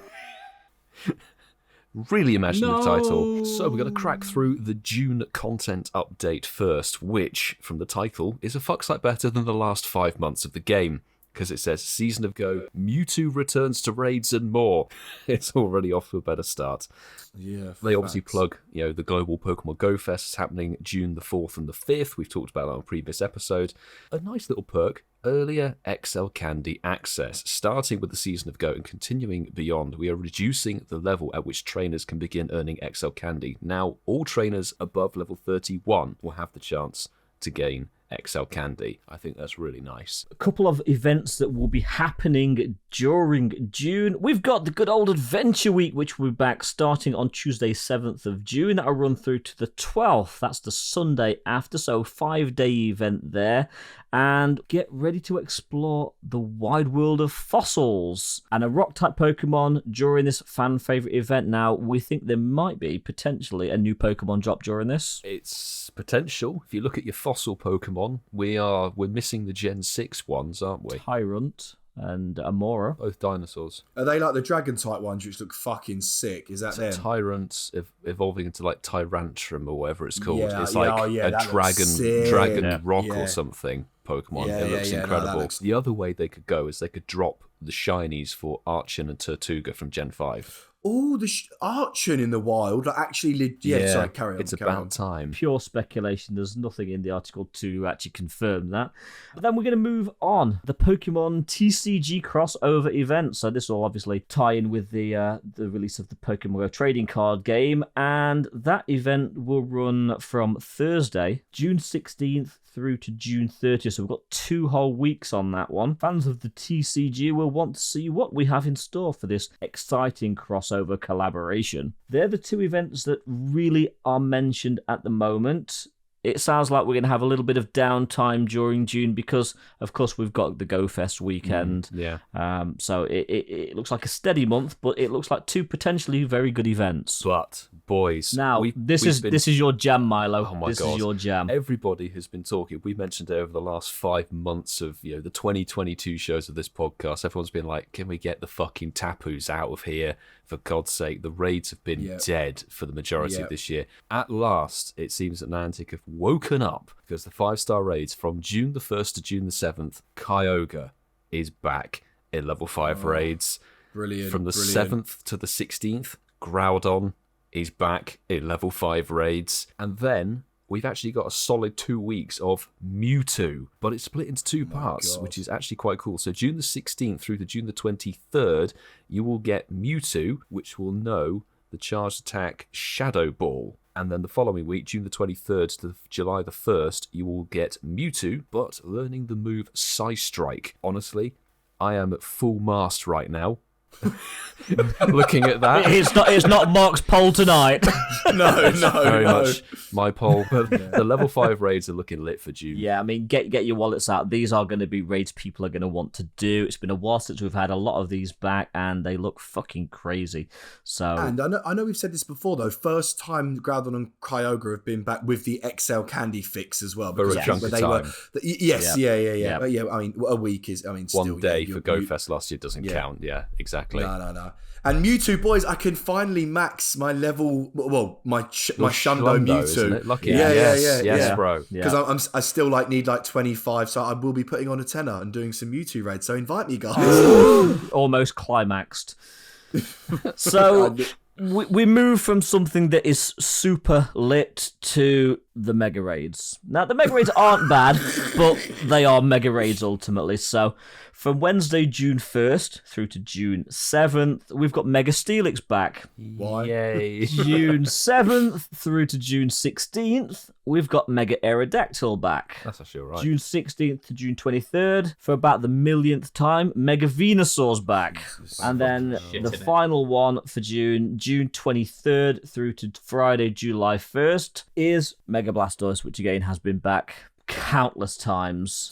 Really imaginative title. So we're going to crack through the June content update first, which, from the title, is a fuck sight better than the last 5 months of the game. Because it says Season of Go, Mewtwo returns to raids and more. It's already off to a better start. Yeah, They obviously plug, the global Pokemon Go Fest is happening June the 4th and the 5th. We've talked about that on a previous episode. A nice little perk, earlier XL Candy access. Starting with the Season of Go and continuing beyond, we are reducing the level at which trainers can begin earning XL Candy. Now, all trainers above level 31 will have the chance to gain XL Candy. I think that's really nice. A couple of events that will be happening during June. We've got the good old Adventure Week, which will be back starting on Tuesday, 7th of June. That'll run through to the 12th. That's the Sunday after, so 5-day event there. And get ready to explore the wide world of fossils and a rock-type Pokemon during this fan-favourite event. Now, we think there might be potentially a new Pokemon drop during this. It's potential. If you look at your fossil Pokemon, we're missing the Gen 6 ones, aren't we? Tyrant and Amora. Both dinosaurs. Are they like the dragon-type ones, which look fucking sick? Is that them? Tyrant evolving into like Tyrantrum or whatever it's called. Yeah, it's yeah, like oh, yeah, a that looks sick. dragon rock Yeah. or something Pokemon. Yeah, it looks yeah, no, incredible. that looks- The other way they could go is they could drop the shinies for Archon and Tortuga from Gen 5. Oh, the Archon in the wild. Like, actually, sorry, carry on. It's carry about on. time. Pure speculation. There's nothing in the article to actually confirm that. But then we're going to move on. The Pokemon TCG Crossover Event. So this will obviously tie in with the release of the Pokemon GO trading card game. And that event will run from Thursday, June 16th through to June 30th. So we've got 2 whole weeks on that one. Fans of the TCG will want to see what we have in store for this exciting crossover collaboration. They're the 2 events that really are mentioned at the moment. It sounds like we're going to have a little bit of downtime during June because, of course, we've got the Go Fest weekend. Yeah. So it looks like a steady month, but it looks like 2 potentially very good events. But boys, Now, this is your jam, Milo. Oh my this God. is your jam. Everybody has been talking. We mentioned it over the last 5 months of the 2022 shows of this podcast. Everyone's been like, "Can we get the fucking Tapus out of here? For God's sake!" The raids have been dead for the majority of this year. At last, it seems that Niantic have woken up because the 5-star raids from June the 1st to June the 7th, Kyogre is back in level 5 raids. Brilliant. From the 7th to the 16th, Groudon is back in level 5 raids. And then we've actually got a solid 2 weeks of Mewtwo, but it's split into 2 parts, which is actually quite cool. So June the 16th through to June the 23rd, you will get Mewtwo, which will know the charged attack Shadow Ball. And then the following week, June the 23rd to July the 1st, you will get Mewtwo, but learning the move Psystrike. Honestly, I am at full mast right now. Looking at that, It's not Mark's poll tonight. No, very no. much my poll. But the level 5 raids are looking lit for June. Yeah, I mean, get your wallets out. These are going to be raids people are going to want to do. It's been a while since we've had a lot of these back, and they look fucking crazy. So, And I know we've said this before, though. First time Groudon and Kyogre have been back with the XL Candy fix as well. For a chunk of time. Yes, Yeah. yeah. But yeah, I mean, a week is, still. 1 day yeah, for Go Fest last year doesn't count. Yeah, exactly. No. And Mewtwo, boys, I can finally max my level. Well, my Shundo Schlundo, Mewtwo. isn't it? Lucky. Yeah, Yes, bro. Because I still need like 25, so I will be putting on a tenner and doing some Mewtwo raids. So invite me, guys. almost climaxed. So we move from something that is super lit to the mega raids. Now, the mega raids aren't bad, but they are mega raids ultimately. So from Wednesday, June 1st through to June 7th, we've got Mega Steelix back. Why? Yay. June 7th through to June 16th, we've got Mega Aerodactyl back. That's actually all right. June 16th to June 23rd, for about the millionth time, Mega Venusaur's back. And then the final one for June 23rd through to Friday, July 1st, is Mega Blastoise, which again has been back countless times.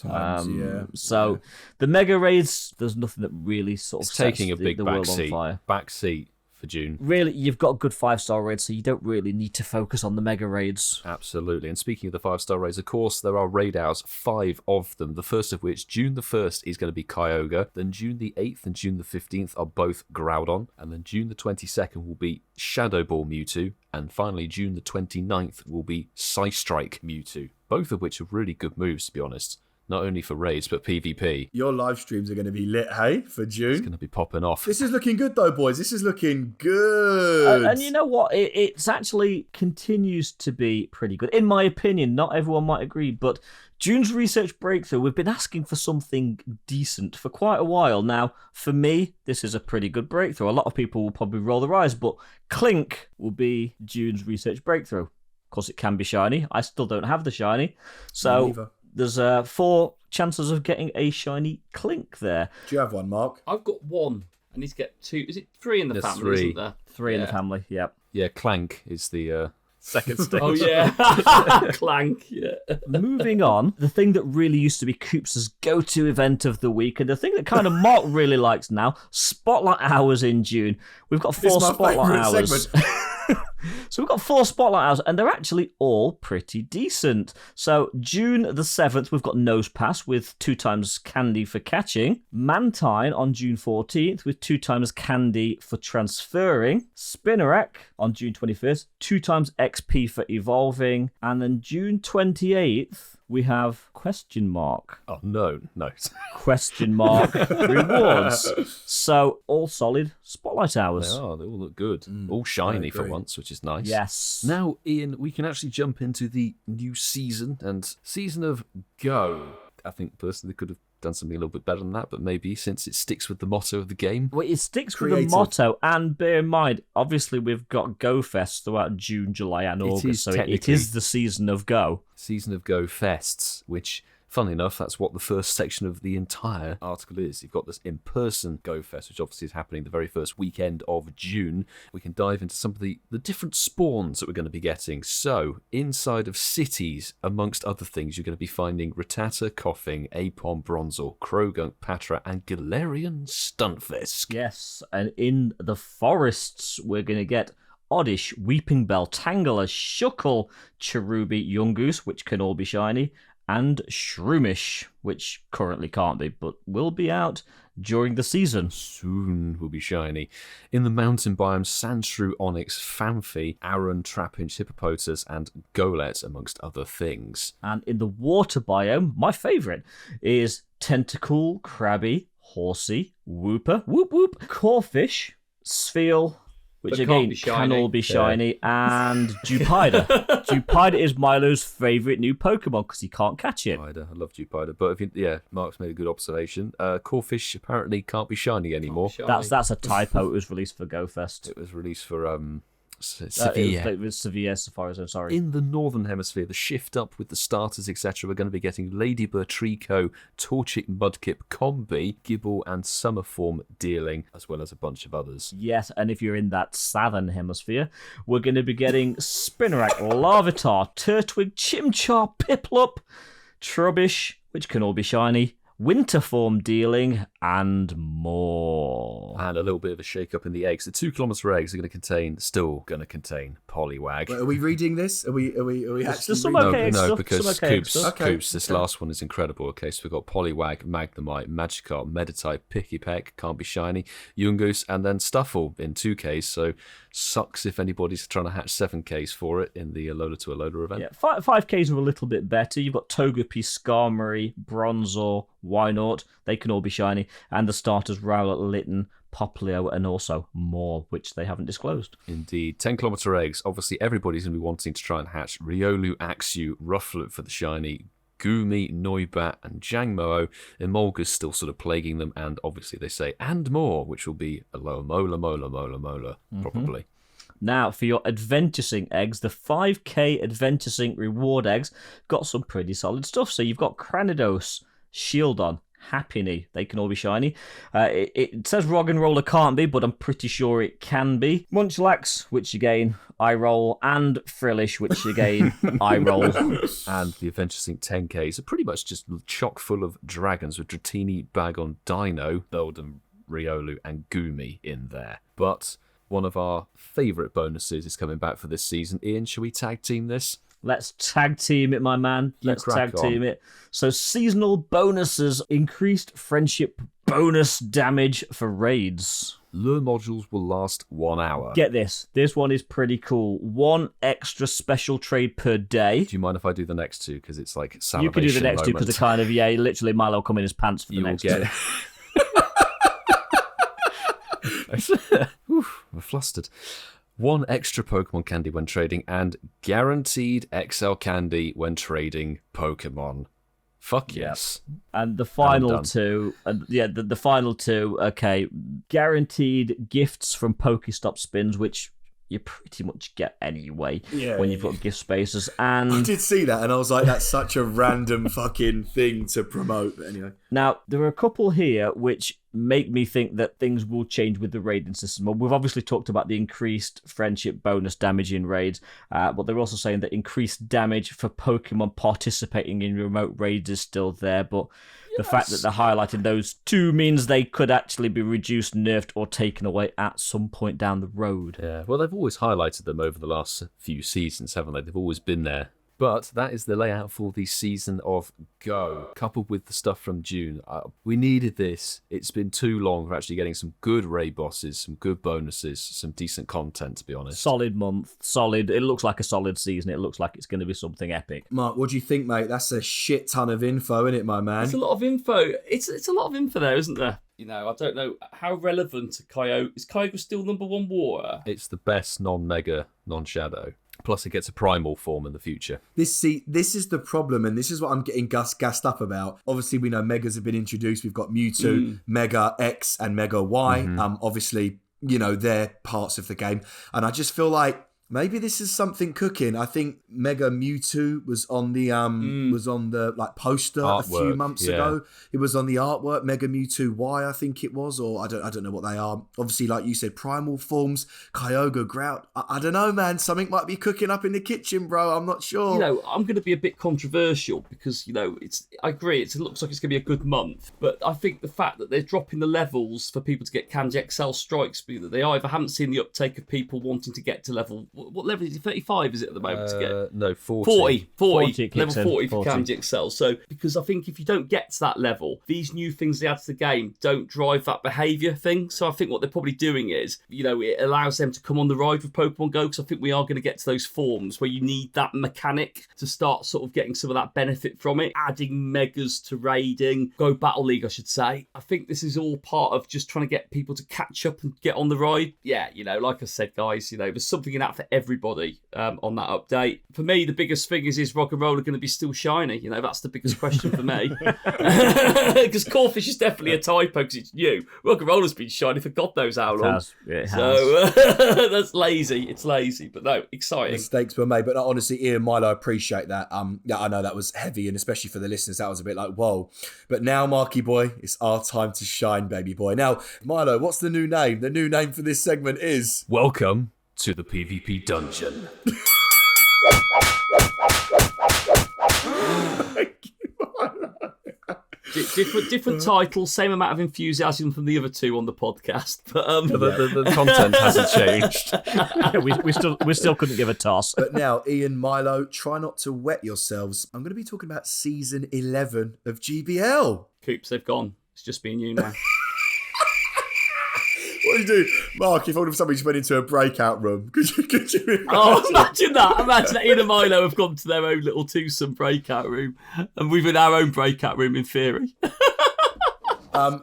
So the Mega Raids, there's nothing that really sort of It's taking a sets big the world on fire. backseat for June. Really, you've got good 5-star raids, so you don't really need to focus on the Mega Raids. Absolutely. And speaking of the 5-star raids, of course, there are raid hours, 5 of them. The first of which, June the 1st, is going to be Kyogre. Then June the 8th and June the 15th are both Groudon. And then June the 22nd will be Shadow Ball Mewtwo. And finally, June the 29th will be Psystrike Mewtwo. Both of which are really good moves, to be honest. Not only for raids, but PvP. Your live streams are going to be lit, hey, for June. It's going to be popping off. This is looking good, though, boys. This is looking good. And you know what? It's actually continues to be pretty good. In my opinion, not everyone might agree, but June's research breakthrough, we've been asking for something decent for quite a while. Now, for me, this is a pretty good breakthrough. A lot of people will probably roll their eyes, but Clink will be June's research breakthrough. Of course, it can be shiny. I still don't have the shiny. So there's 4 chances of getting a shiny Clink there. Do you have one, Mark? I've got 1. I need to get 2. Is it 3 in the There's family, 3. isn't there? 3 in the family, yep. Yeah, Clank is the second stage. Oh, yeah. Clank, yeah. Moving on, the thing that really used to be Coops' go-to event of the week, and the thing that kind of Mark really likes now, Spotlight Hours in June. We've got 4 It's my Spotlight favourite Hours. segment. So we've got 4 Spotlight Hours, and they're actually all pretty decent. So June the 7th, we've got Nose Pass with 2 times candy for catching. Mantine on June 14th with 2 times candy for transferring. Spinnerack on June 21st, 2 times XP for evolving. And then June 28th, we have question mark. Oh, no. Question mark rewards. So all solid Spotlight Hours. They all look good. All shiny for agree. once, which is nice. Yes. Now, Ian, we can actually jump into the new season and season of Go. I think personally they could have done something a little bit better than that, but maybe since it sticks with the motto of the game. Well, it sticks with Creative. the motto, and bear in mind, obviously we've got Go Fest throughout June, July, and It August, is so it technically- is the season of Go. Season of Go Fests, which, funnily enough, that's what the first section of the entire article is. You've got this in-person Go Fest, which obviously is happening the very first weekend of June. We can dive into some of the different spawns that we're going to be getting. So, inside of cities, amongst other things, you're going to be finding Rattata, Coughing, Apom, Bronzor, Krogunk, Patra, and Galarian Stunfisk. Yes, and in the forests, we're going to get Oddish, Weeping Bell, Tangela, Shuckle, Cherubi, Yungoos, which can all be shiny, and Shroomish, which currently can't be, but will be out during the season. Soon will be shiny. In the mountain biomes, Sandshrew, Onyx, Phanpy, Aron, Trapinch, Hippopotas, and Golett, amongst other things. And in the water biome, my favourite is Tentacool, Krabby, Horsey, Whooper, Whoop Whoop, Corfish, Spheal, which But can't again be can shiny. all be shiny, and Jupiter. Jupiter is Milo's favourite new Pokemon because he can't catch it. Jupiter. I love Jupiter, but Mark's made a good observation. Corfish apparently can't be shiny anymore. Shiny. That's a typo. It was released for GoFest. It was released for Sevilla. It was Sevilla, so far as I'm sorry. In the northern hemisphere, the shift up with the starters, etc., we're going to be getting Ladybird, Trico, Torchic, Mudkip, Combi, Gibble, and Summerform dealing, as well as a bunch of others. Yes, and if you're in that southern hemisphere, we're going to be getting Spinnerack, Larvitar, Turtwig, Chimchar, Piplup, Trubbish, which can all be shiny, Winterform dealing, and more. And a little bit of a shake-up in the eggs. The 2 kilometre eggs are still going to contain Poliwag. Wait, are we reading this? Are we actually Just some reading okay egg no, stuff, because some okay egg Coops, stuff. Okay. Coops, this last one is incredible. Okay, so we've got Poliwag, Magnemite, Magikarp, Meditite, Pikipek, can't be shiny, Yungoos, and then Stuffle in 2Ks, so sucks if anybody's trying to hatch 7Ks for it in the Alola to Alola event. Yeah, 5Ks are a little bit better. You've got Togepi, Skarmory, Bronzor, Wynaut. They can all be shiny. And the starters, Rowlet, Litten, Poplio, and also more, which they haven't disclosed. Indeed. 10 kilometre eggs. Obviously, everybody's going to be wanting to try and hatch Riolu, Axew, Rufflet for the shiny, Goomy, Noibat, and Jangmo. Emolga's still sort of plaguing them, and obviously they say, and more, which will be a Mola, probably. Now, for your Adventuresing eggs, the 5K Adventuresing reward eggs got some pretty solid stuff. So you've got Cranidos, Shieldon, Happiny. They can all be shiny. It says Roggenrola can't be, but I'm pretty sure it can be. Munchlax, which again, I roll, and Frillish, which again, I roll. And the Adventuresing 10Ks are pretty much just chock full of dragons with Dratini, Bagon, Dino, Beldum, Riolu, and Goomy in there. But one of our favourite bonuses is coming back for this season. Ian, shall we tag team this? Let's tag team it, my man. Let's crack tag team it. So seasonal bonuses, increased friendship bonus damage for raids. Lure modules will last 1 hour. Get this. This one is pretty cool. 1 extra special trade per day. Do you mind if I do the next two? Because it's like salivation You can do the next two because moment. they're kind of, literally Milo come in his pants for the You will next get... two. Oof, I'm flustered. 1 extra Pokemon candy when trading, and guaranteed XL candy when trading Pokemon. Fuck yes. And the I'm final done. two, the final two, okay, guaranteed gifts from Pokestop spins, which you pretty much get anyway Yeah, when you've got gift spaces. I And did see that, and I was like, that's such a random fucking thing to promote. But anyway. now, there are a couple here which make me think that things will change with the raiding system. Well, we've obviously talked about the increased friendship bonus damage in raids, but they're also saying that increased damage for Pokemon participating in remote raids is still there, but the fact that they're highlighting those two means they could actually be reduced, nerfed, or taken away at some point down the road. Yeah, well, they've always highlighted them over the last few seasons, haven't they? They've always been there. But that is the layout for the season of Go, coupled with the stuff from June. We needed this. It's been too long for actually getting some good raid bosses, some good bonuses, some decent content, to be honest. Solid month, solid. It looks like a solid season. It looks like it's going to be something epic. Mark, what do you think, mate? That's a shit ton of info, isn't it, my man? It's a lot of info. It's a lot of info there, isn't there? You know, I don't know how relevant to Kyogre. Is Kyogre still number one water? It's the best non-mega, non-shadow. Plus, it gets a primal form in the future. This is the problem, and this is what I'm getting gassed up about. Obviously, we know Megas have been introduced. We've got Mewtwo, Mega X, and Mega Y. Obviously, you know, they're parts of the game. And I just feel like maybe this is something cooking. I think Mega Mewtwo was on the like poster Artwork, a few months ago. It was on the artwork. Mega Mewtwo Y, I think it was, or I don't know what they are. Obviously, like you said, primal forms, Kyogre, Grout. I don't know, man. Something might be cooking up in the kitchen, bro. I'm not sure. You know, I'm going to be a bit controversial because, you know, I agree. It looks like it's going to be a good month, but I think the fact that they're dropping the levels for people to get Kanji XL strikes, that they either haven't seen the uptake of people wanting to get to level. What level is it? 35 is it at the moment to get? No, 40. 40 level 40 for 40. Kanji XL. So, because I think if you don't get to that level, these new things they add to the game don't drive that behaviour thing. So I think what they're probably doing is, you know, it allows them to come on the ride with Pokemon Go, because I think we are going to get to those forms where you need that mechanic to start sort of getting some of that benefit from it. Adding Megas to raiding, Go Battle League, I should say. I think this is all part of just trying to get people to catch up and get on the ride. Yeah, you know, like I said, guys, you know, there's something in that for everybody on that update. For me, the biggest thing is Rock and Roller going to be still shiny? You know, that's the biggest question for me. Because Corfish is definitely a typo because it's new. Rock and Roller's been shiny for God knows how long. It has. So that's lazy. It's lazy, but no, exciting. Mistakes were made, but honestly, Ian, Milo, I appreciate that. Yeah, I know that was heavy, and especially for the listeners, that was a bit like, whoa. But now, Marky boy, it's our time to shine, baby boy. Now, Milo, what's the new name? The new name for this segment is... Welcome to the PvP dungeon. Different title, same amount of enthusiasm from the other two on the podcast, but The content hasn't changed. we still couldn't give a toss. But now, Ian, Milo, try not to wet yourselves. I'm going to be talking about season 11 of GBL. Coops, they've gone. It's just being you now. What do you do, Mark? If all of a sudden we just went into a breakout room, could you imagine? Oh, imagine that! Imagine that Ian and Milo have gone to their own little twosome breakout room, and we've in our own breakout room in theory.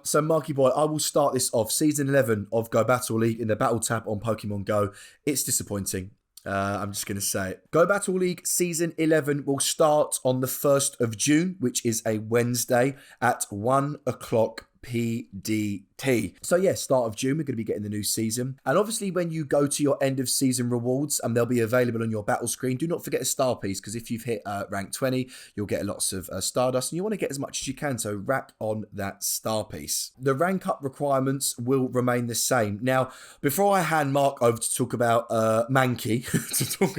So, Marky boy, I will start this off. Season 11 of Go Battle League in the Battle tab on Pokemon Go. It's disappointing. I'm just going to say it. Go Battle League Season 11 will start on the 1st of June, which is a Wednesday at 1 o'clock PDT. So yeah, start of June, we're going to be getting the new season. And obviously when you go to your end of season rewards, and they'll be available on your battle screen, do not forget a star piece, because if you've hit rank 20, you'll get lots of Stardust, and you want to get as much as you can, so wrap on that star piece. The rank up requirements will remain the same. Now, before I hand Mark over to talk about Mankey, to talk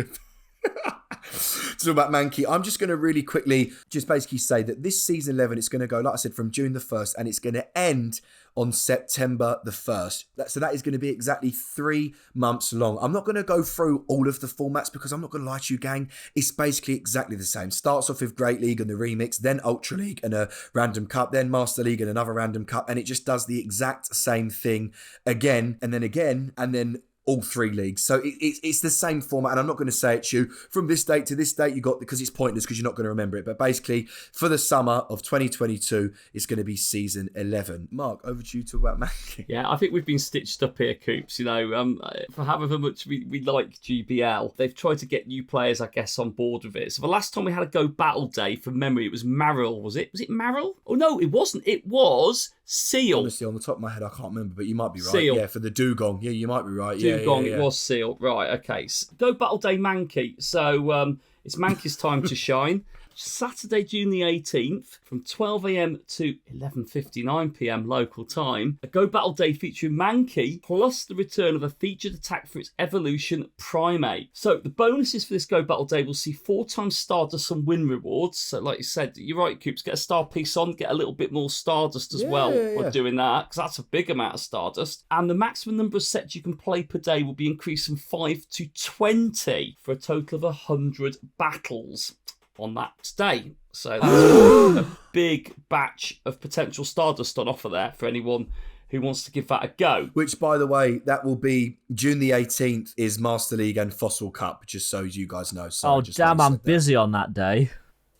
about Mankey, I'm just going to really quickly just basically say that this season 11, it's going to go, like I said, from June the 1st, and it's going to end on September the 1st. So that is going to be exactly 3 months long. I'm not going to go through all of the formats because I'm not going to lie to you, gang. It's basically exactly the same. Starts off with Great League and the Remix, then Ultra League and a random cup, then Master League and another random cup, and it just does the exact same thing again, and then all 3 leagues. So it's the same format, and I'm not going to say it to you from this date to this date, you got, because it's pointless because you're not going to remember it. But basically, for the summer of 2022, it's going to be season 11. Mark, over to you to talk about Mankey. Yeah, I think we've been stitched up here, Coops. You know, for however much we like GBL, they've tried to get new players, I guess, on board with it. So the last time we had a Go Battle Day, from memory, it was Marill, was it? Was it Marill? Oh, no, it wasn't. It was Seal. Honestly, on the top of my head, I can't remember, but you might be right. Seal. Yeah, for the Dugong. Yeah, you might be right. Dugong, yeah. it was Seal. Right, okay. Go Battle Day Mankey. So it's Mankey's time to shine. Saturday, June the 18th, from 12 a.m. to 11:59 p.m. local time. A Go Battle Day featuring Mankey, plus the return of a featured attack for its evolution Primate. So the bonuses for this Go Battle Day will see 4 times Stardust and win rewards. So like you said, you're right, Coops, get a star piece on, get a little bit more Stardust as well by doing that, because that's a big amount of Stardust. And the maximum number of sets you can play per day will be increased from 5 to 20 for a total of 100 battles on that day. So that's a big batch of potential Stardust on offer there for anyone who wants to give that a go. Which, by the way, that will be June the 18th is Master League and Fossil Cup, just so you guys know. So damn, I'm busy on that day.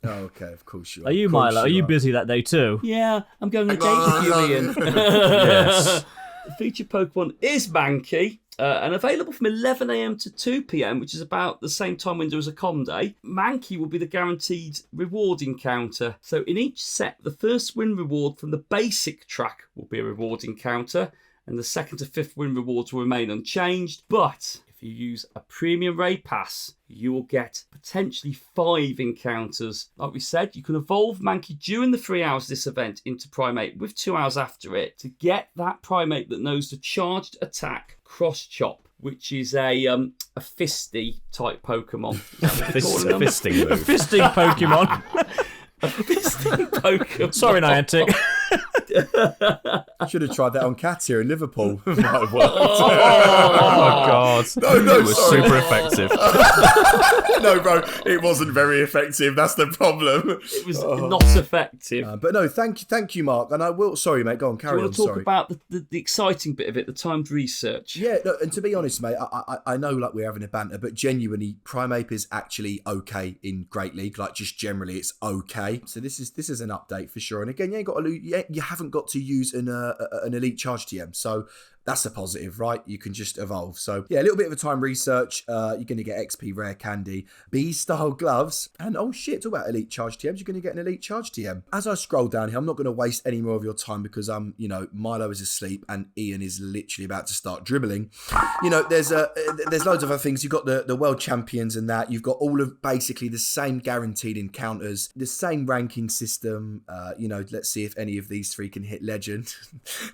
Oh, okay, of course you are. Are you, Milo? Are you busy that day too? Yeah, I'm going on a date with you, Ian. Yes. The featured Pokemon is Mankey. And available from 11 a.m. to 2 p.m, which is about the same time window as a Com Day. Mankey will be the guaranteed reward encounter. So in each set, the first win reward from the basic track will be a reward encounter, and the second to fifth win rewards will remain unchanged. But if you use a premium raid pass, you will get potentially 5 encounters. Like we said, you can evolve Mankey during the 3 hours of this event into Primate with 2 hours after it to get that Primate that knows the charged attack Cross Chop, which is a fisty type Pokemon. Fisting move. Fisting Pokemon. A fisting Pokemon. Sorry, Niantic. Should have tried that on Cat here in Liverpool. Might have worked. Oh, God. No, It was sorry. super effective. No, bro, it wasn't very effective. That's the problem. It was not effective. But no, thank you, Mark. And I will. Sorry, mate. Go on, Do carry you on. want to talk Sorry. about the exciting bit of it, the timed research? Yeah, no, and to be honest, mate, I know like we're having a banter, but genuinely, Primeape is actually okay in Great League. Like just generally, it's okay. So this is an update for sure. And again, you haven't got to use an elite charge TM, so that's a positive, right? You can just evolve. So yeah, a little bit of a time research. You're going to get XP rare candy, B-style gloves, and oh shit, talk about elite charge TMs. You're going to get an elite charge TM. As I scroll down here, I'm not going to waste any more of your time because Milo is asleep and Ian is literally about to start dribbling. There's loads of other things. You've got the world champions and that. You've got all of basically the same guaranteed encounters, the same ranking system. Let's see if any of these 3 can hit legend.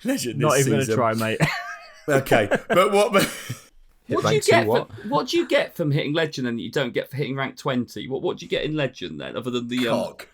Legend. Not this even going to season. try, mate. Okay, but what What do you get from hitting Legend and you don't get for hitting rank 20? What do you get in Legend then, other than the cock?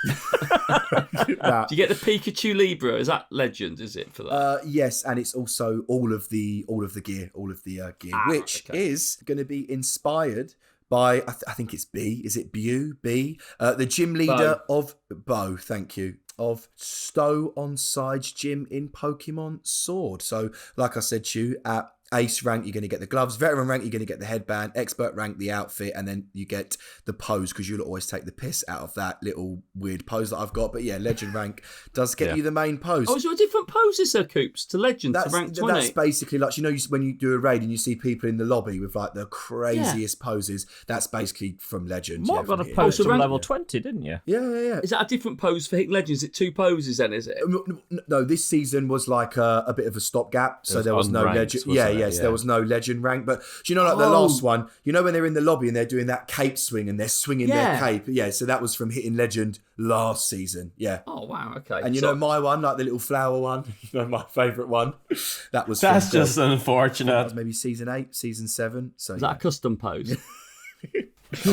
Do you get the Pikachu Libra? Is that Legend? Is it for that? Yes, and it's also all of the gear, which is going to be inspired by I think it's B. Is it B? The gym leader of Bo. Thank you. Of Stow on Side's gym in Pokemon Sword. So, like I said to you, at Ace rank, you're going to get the gloves. Veteran rank, you're going to get the headband. Expert rank, the outfit. And then you get the pose, because you'll always take the piss out of that little weird pose that I've got. But yeah, Legend rank does get you the main pose. Oh, is there different poses there, Coops, to Legend, to rank 20? That's basically like, when you do a raid and you see people in the lobby with like the craziest poses, that's basically from Legend. Mark got a pose from level 20, didn't you? Yeah. Is that a different pose for hitting Legend? Is it 2 poses then, is it? No, this season was like a bit of a stopgap, so there was no Legend. Yes, there was no Legend rank. But do you know, like the last one, when they're in the lobby and they're doing that cape swing and they're swinging their cape? Yeah, so that was from hitting Legend last season. Yeah. Oh, wow, okay. And my one, like the little flower one, my favourite one, that's just unfortunate. That was maybe season 8, season 7. So is that a custom pose? So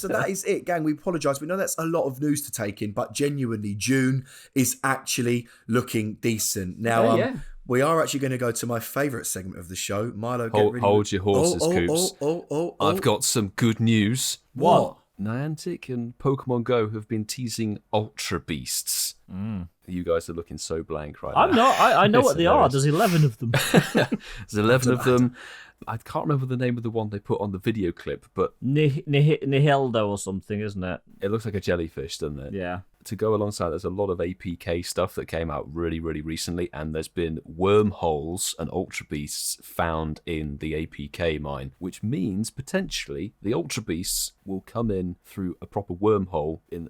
that is it, gang. We apologise. We know that's a lot of news to take in, but genuinely, June is actually looking decent. Now, we are actually going to go to my favourite segment of the show. Milo, hold your horses, Coops. I've got some good news. What? Niantic and Pokemon Go have been teasing Ultra Beasts. You guys are looking so blank right now. I'm not. I know what they are. There's 11 of them. There's 11 of them. I can't remember the name of the one they put on the video clip, but Nihildo or something, isn't it? it looks like a jellyfish, doesn't it? Yeah. to go alongside, there's a lot of APK stuff that came out really, really recently, and there's been wormholes and Ultra Beasts found in the APK mine, which means potentially the Ultra Beasts will come in through a proper wormhole in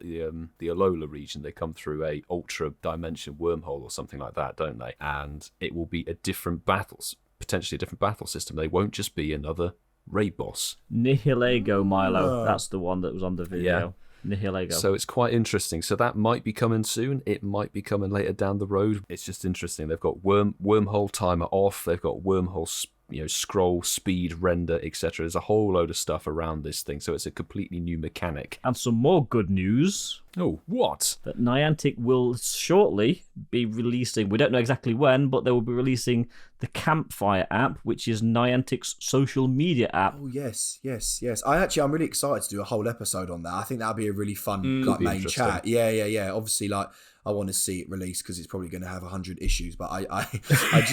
the Alola region. They come through a Ultra Dimension wormhole or something like that, don't they? And it will be potentially a different battle system. They won't just be another raid boss. Nihilego Milo. That's the one that was on the video. Nihilego. So it's quite interesting. So that might be coming soon. It might be coming later down the road. It's just interesting. They've got wormhole timer off. They've got wormhole scroll, speed, render, etc. There's a whole load of stuff around this thing. So it's a completely new mechanic. And some more good news. Oh, what? That Niantic will shortly be releasing, we don't know exactly when, but they will be releasing the Campfire app, which is Niantic's social media app. Oh, yes. I'm really excited to do a whole episode on that. I think that'll be a really fun main chat. Yeah. Obviously, I want to see it released because it's probably going to have 100 issues. But I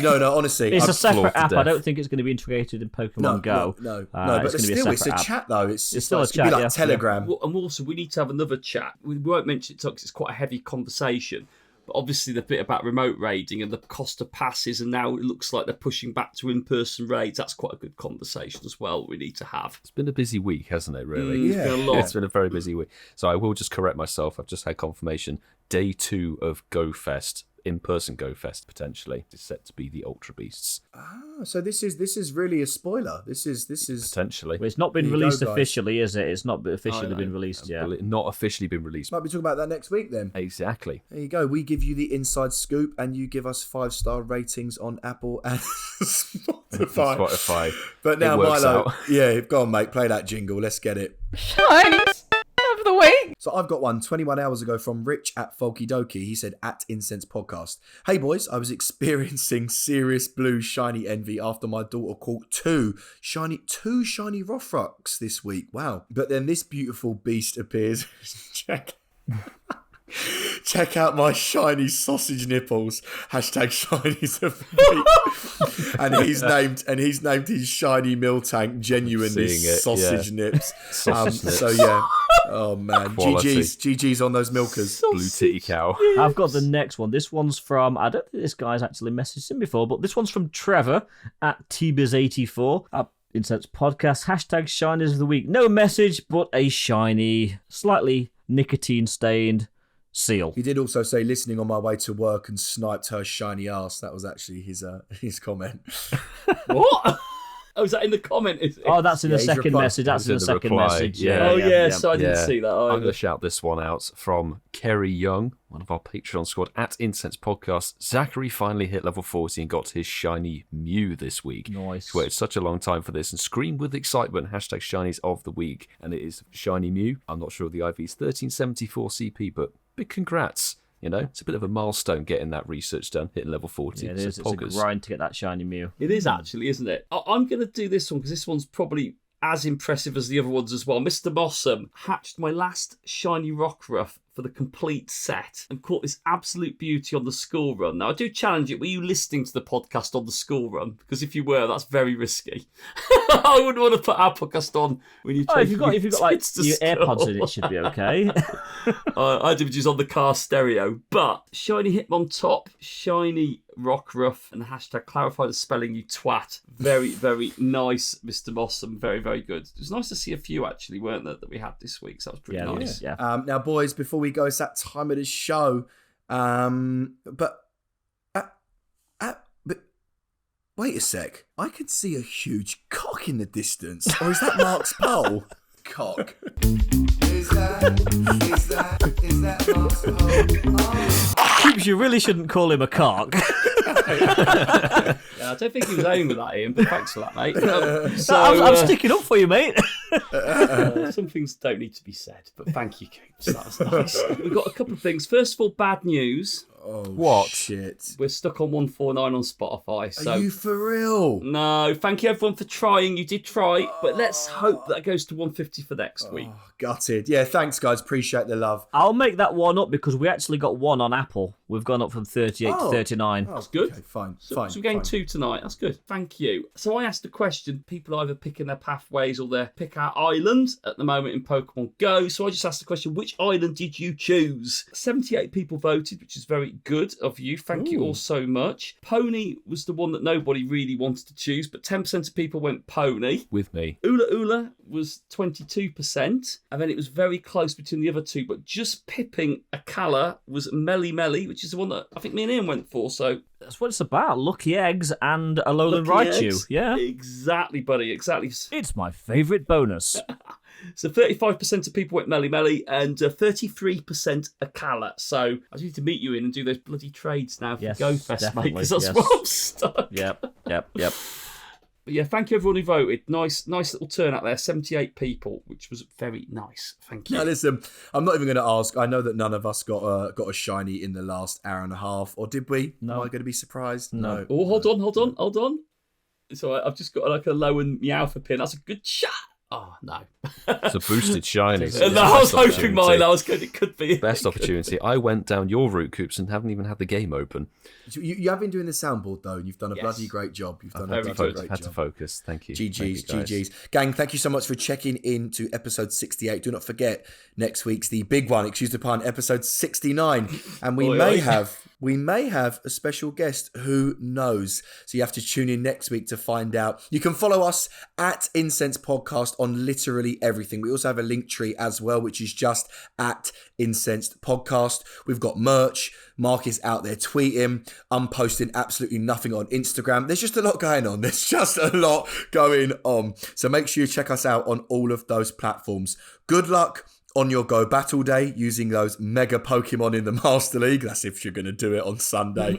no, honestly, it's a separate app. I don't think it's going to be integrated in Pokemon Go. No. But it's a chat though. It's still a chat. Be like Telegram. Well, and also, we need to have another chat. We won't mention it because it's quite a heavy conversation. But obviously, the bit about remote raiding and the cost of passes, and now it looks like they're pushing back to in-person raids. That's quite a good conversation as well. We need to have. It's been a busy week, hasn't it? Really, It's been a lot. It's been a very busy week. So I will just correct myself. I've just had confirmation. Day 2 of Go Fest, in-person Go Fest potentially, is set to be the Ultra Beasts. So this is really a spoiler. This is potentially. Well, it's not been released officially, is it? It's not officially been released yet. Not officially been released. Might be talking about that next week then. Exactly. There you go. We give you the inside scoop, and you give us 5-star ratings on Apple and Spotify. But now, Milo, go on, mate. Play that jingle. Let's get it. Shinies of the week. So I've got one 21 hours ago from Rich at Folky Dokie. He said, at Incensed Podcast. Hey boys, I was experiencing serious blue shiny envy after my daughter caught two shiny Rothrucks this week. Wow. But then this beautiful beast appears. Check out my shiny sausage nipples. #shinies of the week. and he's named his shiny Miltank genuinely sausage nips. So yeah. Oh man. GG's on those milkers. Blue titty cow. I've got the next one. This one's from, I don't think this guy's actually messaged him before, but this one's from Trevor at tbiz84 at Incensed Podcast. #shinies of the week. No message, but a shiny, slightly nicotine stained seal. He did also say, listening on my way to work and sniped her shiny ass. That was actually his comment. What? Oh, is that in the comment? That's in the second message. That's in the second message. Yeah. So I didn't see that either. I'm going to shout this one out from Kerry Young, one of our Patreon squad at Incense Podcast. Zachary finally hit level 40 and got his shiny Mew this week. Nice. He waited such a long time for this and screamed with excitement. #shinies of the week. And it is shiny Mew. I'm not sure of the IV's 1374 CP, but big congrats. You know, it's a bit of a milestone getting that research done, hitting level 40. Yeah, it is. It's a grind to get that shiny Mew. It is actually, isn't it? I'm going to do this one because this one's probably as impressive as the other ones as well. Mr. Mossum hatched my last shiny Rockruff for the complete set and caught this absolute beauty on the school run. Now, I do challenge it. Were you listening to the podcast on the school run? Because if you were, that's very risky. I wouldn't want to put our podcast on when you're if you've got like your AirPods in, it should be okay. I did, which is on the car stereo. But shiny Hitmontop, shiny Rockruff, and the # clarify the spelling, you twat. Very, very nice, Mr. Mossum. Very, very good. It was nice to see a few, actually, weren't there, that we had this week. So that was pretty nice. Yeah. Now, boys, before we go, it's that time of the show. But wait a sec. I can see a huge cock in the distance. Or is that Mark's pole? Cock. Is that Mark's pole? Oh. You really shouldn't call him a cock. I don't think he was aiming with that, Ian, but thanks for that, mate. I'm sticking up for you, mate. Some things don't need to be said, but thank you, Coops. That was nice. We've got a couple of things. First of all, bad news. Oh, What? shit. We're stuck on 149 on Spotify. So Are you for real? no, thank you everyone for trying. You did try, but let's hope that goes to 150 for next week. Oh, gutted. Yeah, thanks, guys. Appreciate the love. I'll make that one up because we actually got one on Apple. We've gone up from 38 to 39. Oh, That's good. Okay, fine. So fine. we're getting fine. 2 tonight. That's good. Thank you. So I asked a question. People either picking their pathways or their pick our island at the moment in Pokemon Go. So I just asked the question, which island did you choose? 78 people voted, which is very good of you. Thank you all so much. Pony was the one that nobody really wanted to choose, but 10% of people went Pony. With me. Ula Ula was 22%, and then it was very close between the other two, but just pipping Akala was Melly Melly, which is the one that I think me and Ian went for, so... That's what it's about. Lucky eggs and a Alolan Lucky Raichu. eggs. Yeah. Exactly, buddy, exactly. It's my favourite bonus. So 35% of people went Melly Melly and 33% Akala. So I just need to meet you in and do those bloody trades now for Yes, Go Fest, mate, definitely, because that's yes. where I'm stuck. Yep. But yeah, thank you everyone who voted. Nice little turnout there. 78 people, which was very nice. Thank you. Now, listen, I'm not even going to ask. I know that none of us got a shiny in the last hour and a half, or did we? No. Am I going to be surprised? No. Oh, hold on. So I've just got like a low and meow for pin. That's a good shot. Oh, no. It's a boosted shiny. No, I was hoping mine. I was good. It could be. Best opportunity. I went down your route, Coops, and haven't even had the game open. You have been doing the soundboard, though, and you've done a Yes. bloody great job. You've done a Had bloody to great had to job. focus. Thank you. GG's, Thank you, guys. GG's. Gang, thank you so much for checking in to episode 68. Do not forget, next week's the big one, excuse the pun, episode 69. And we may have a special guest, who knows? So you have to tune in next week to find out. You can follow us at Incensed Podcast on literally everything. We also have a link tree as well, which is just at Incensed Podcast. We've got merch. Mark is out there tweeting. I'm posting absolutely nothing on Instagram. There's just a lot going on. So make sure you check us out on all of those platforms. Good luck on your Go Battle Day using those mega Pokemon in the Master League. That's if you're going to do it on Sunday.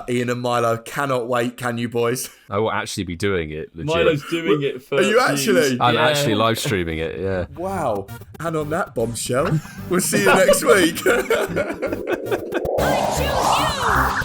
Ian and Milo cannot wait, can you, boys? I will actually be doing it. Legit. Milo's doing it for Are you actually? views. I'm Yeah. actually live streaming it. Yeah. Wow. And on that bombshell, we'll see you next week. I choose you!